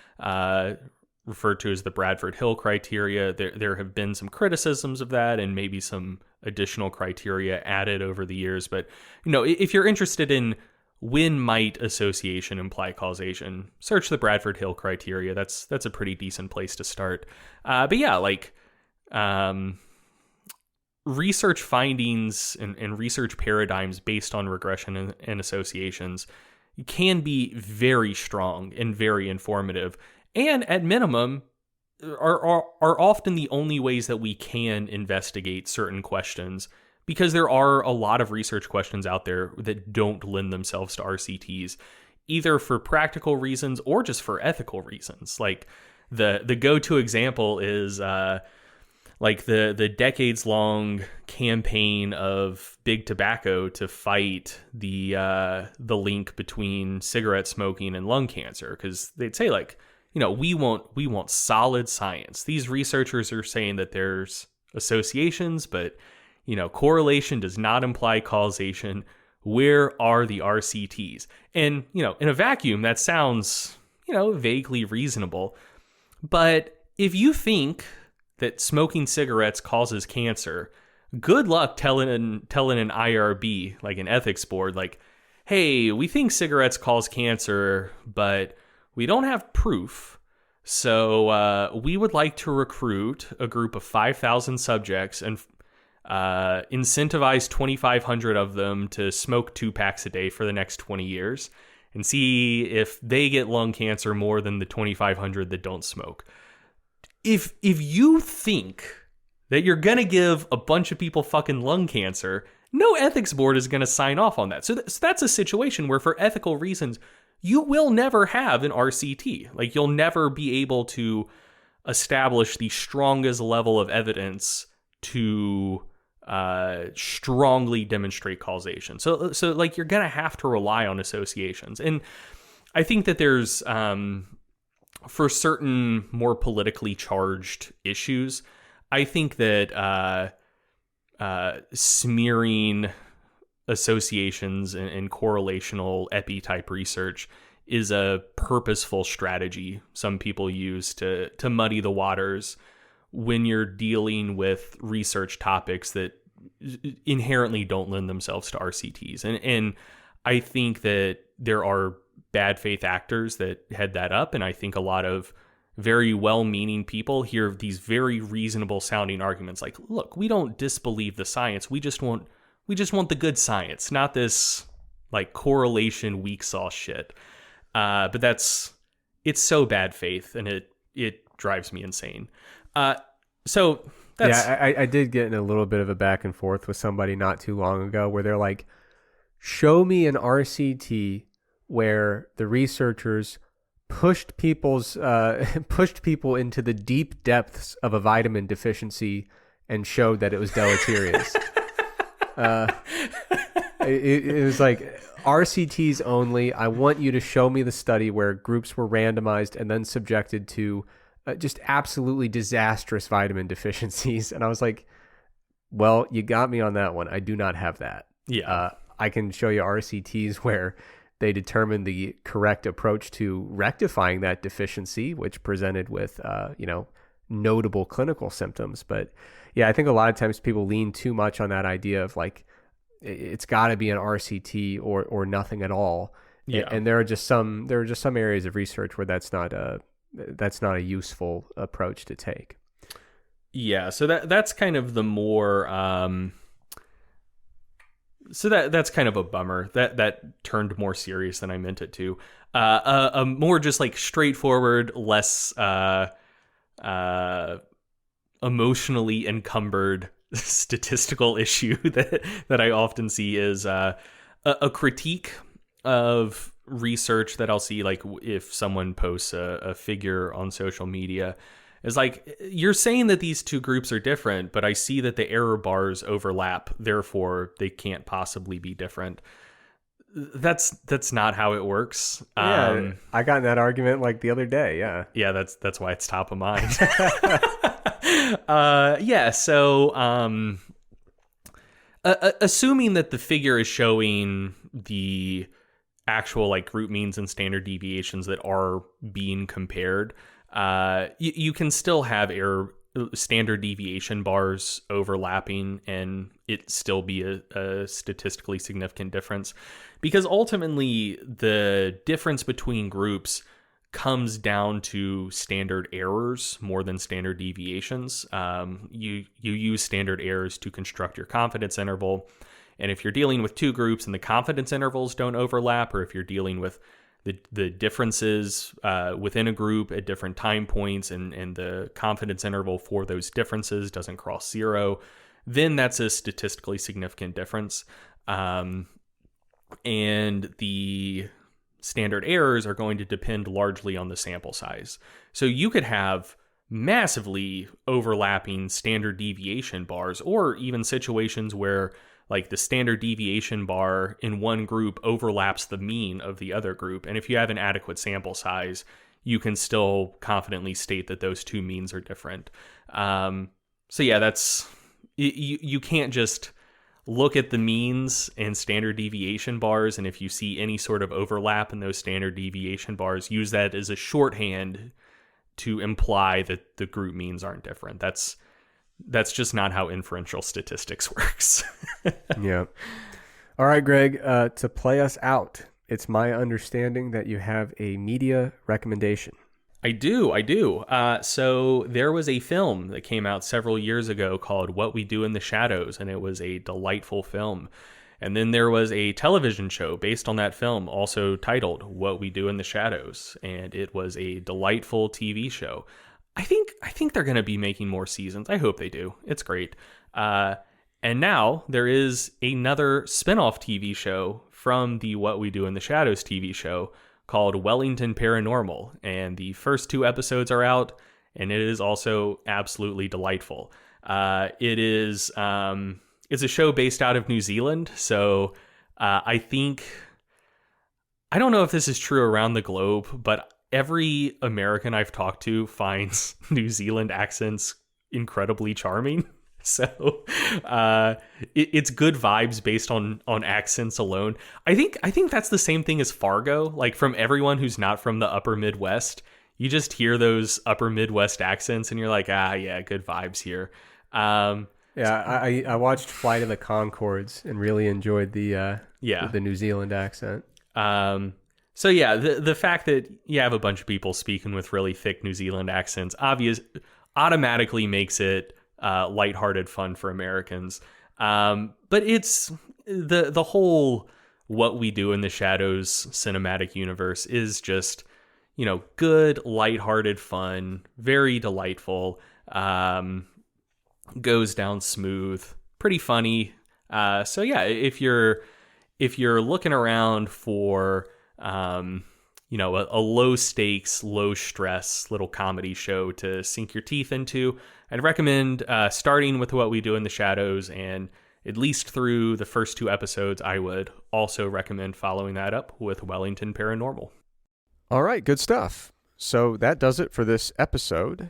referred to as the Bradford-Hill criteria. There have been some criticisms of that and maybe some additional criteria added over the years. But, if you're interested in when might association imply causation, search the Bradford-Hill criteria. That's a pretty decent place to start. But yeah, like research findings and research paradigms based on regression and associations can be very strong and very informative, and at minimum are often the only ways that we can investigate certain questions, because there are a lot of research questions out there that don't lend themselves to RCTs, either for practical reasons or just for ethical reasons. Like the go-to example is like the decades-long campaign of big tobacco to fight the link between cigarette smoking and lung cancer, because they'd say, like, we want solid science. These researchers are saying that there's associations, but correlation does not imply causation. Where are the RCTs? And in a vacuum, that sounds vaguely reasonable. But if you think that smoking cigarettes causes cancer, good luck telling an IRB, like an ethics board, like, hey, we think cigarettes cause cancer, but we don't have proof. So we would like to recruit a group of 5,000 subjects and incentivize 2,500 of them to smoke 2 packs a day for the next 20 years and see if they get lung cancer more than the 2,500 that don't smoke. If you think that you're going to give a bunch of people fucking lung cancer, no ethics board is going to sign off on that. So that's a situation where, for ethical reasons, you will never have an RCT. Like, you'll never be able to establish the strongest level of evidence to strongly demonstrate causation. So like, you're going to have to rely on associations. And I think that there's, for certain more politically charged issues, I think that smearing associations and correlational epi-type research is a purposeful strategy some people use to muddy the waters when you're dealing with research topics that inherently don't lend themselves to RCTs. And I think that there are bad faith actors that head that up, and I think a lot of very well-meaning people hear these very reasonable sounding arguments like, look, we don't disbelieve the science, we just want the good science, not this like correlation weak sauce shit. But it's so bad faith, and it drives me insane. So that's... Yeah, I did get in a little bit of a back and forth with somebody not too long ago where they're like, show me an RCT where the researchers pushed people into the deep depths of a vitamin deficiency and showed that it was deleterious. It was like, RCTs only. I want you to show me the study where groups were randomized and then subjected to just absolutely disastrous vitamin deficiencies. And I was like, well, you got me on that one. I do not have that. Yeah. I can show you RCTs where they determined the correct approach to rectifying that deficiency, which presented with, notable clinical symptoms. But yeah, I think a lot of times people lean too much on that idea of like, it's got to be an RCT or nothing at all. Yeah. And there are just some areas of research where that's not a useful approach to take. Yeah. So that's kind of the more, so that's kind of a bummer. That turned more serious than I meant it to. A more just like straightforward, less emotionally encumbered statistical issue that I often see is a critique of research that I'll see, like if someone posts a figure on social media, is like, you're saying that these two groups are different, but I see that the error bars overlap, therefore they can't possibly be different. That's not how it works. Yeah, I got in that argument like the other day. Yeah, that's why it's top of mind. So assuming that the figure is showing the actual like group means and standard deviations that are being compared, you can still have error standard deviation bars overlapping and it still be a statistically significant difference, because ultimately the difference between groups comes down to standard errors more than standard deviations. You use standard errors to construct your confidence interval. And if you're dealing with two groups and the confidence intervals don't overlap, or if you're dealing with the differences within a group at different time points and the confidence interval for those differences doesn't cross zero, then that's a statistically significant difference. And the standard errors are going to depend largely on the sample size. So you could have massively overlapping standard deviation bars, or even situations where like the standard deviation bar in one group overlaps the mean of the other group. And if you have an adequate sample size, you can still confidently state that those two means are different. So yeah, that's, you can't just look at the means and standard deviation bars, and if you see any sort of overlap in those standard deviation bars, use that as a shorthand to imply that the group means aren't different. That's just not how inferential statistics works. Yeah. All right, Greg, to play us out, it's my understanding that you have a media recommendation. I do. So there was a film that came out several years ago called What We Do in the Shadows, and it was a delightful film. And then there was a television show based on that film, also titled What We Do in the Shadows, and it was a delightful TV show. I think they're going to be making more seasons. I hope they do. It's great. And now there is another spinoff TV show from the What We Do in the Shadows TV show called Wellington Paranormal. And the first 2 episodes are out, and it is also absolutely delightful. It's a show based out of New Zealand. So I don't know if this is true around the globe, but every American I've talked to finds New Zealand accents incredibly charming. So it's good vibes based on accents alone. I think that's the same thing as Fargo. Like, from everyone who's not from the upper Midwest, you just hear those upper Midwest accents and you're like, yeah, good vibes here. I watched Flight of the Conchords and really enjoyed the New Zealand accent. So yeah, the fact that you have a bunch of people speaking with really thick New Zealand accents automatically makes it lighthearted fun for Americans. But it's the whole What We Do in the Shadows cinematic universe is just, good, lighthearted fun, very delightful, goes down smooth, pretty funny. So yeah, if you're looking around for a low stakes, low stress little comedy show to sink your teeth into, I'd recommend starting with What We Do in the Shadows, and at least through the first 2 episodes. I would also recommend following that up with Wellington Paranormal. All right, good stuff. So that does it for this episode.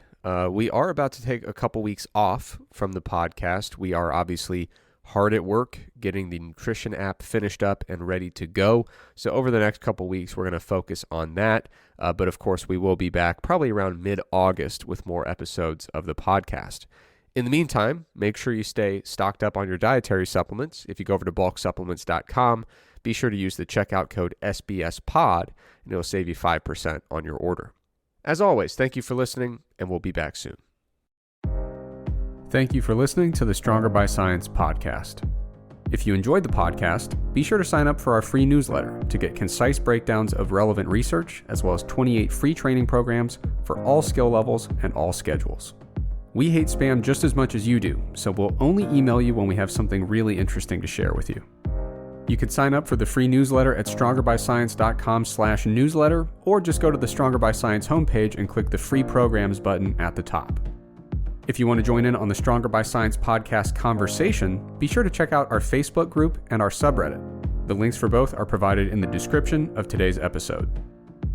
We are about to take a couple weeks off from the podcast. We are obviously hard at work getting the nutrition app finished up and ready to go. So over the next couple weeks, we're going to focus on that. But of course, we will be back probably around mid-August with more episodes of the podcast. In the meantime, make sure you stay stocked up on your dietary supplements. If you go over to bulksupplements.com, be sure to use the checkout code SBSPOD, and it'll save you 5% on your order. As always, thank you for listening, and we'll be back soon. Thank you for listening to the Stronger by Science podcast. If you enjoyed the podcast, be sure to sign up for our free newsletter to get concise breakdowns of relevant research, as well as 28 free training programs for all skill levels and all schedules. We hate spam just as much as you do, so we'll only email you when we have something really interesting to share with you. You can sign up for the free newsletter at strongerbyscience.com/newsletter, or just go to the Stronger by Science homepage and click the free programs button at the top. If you want to join in on the Stronger by Science podcast conversation, be sure to check out our Facebook group and our subreddit. The links for both are provided in the description of today's episode.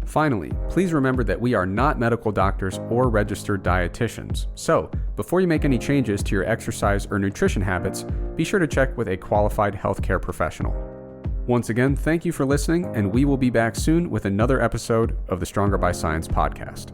Finally, please remember that we are not medical doctors or registered dietitians. So, before you make any changes to your exercise or nutrition habits, be sure to check with a qualified healthcare professional. Once again, thank you for listening, and we will be back soon with another episode of the Stronger by Science podcast.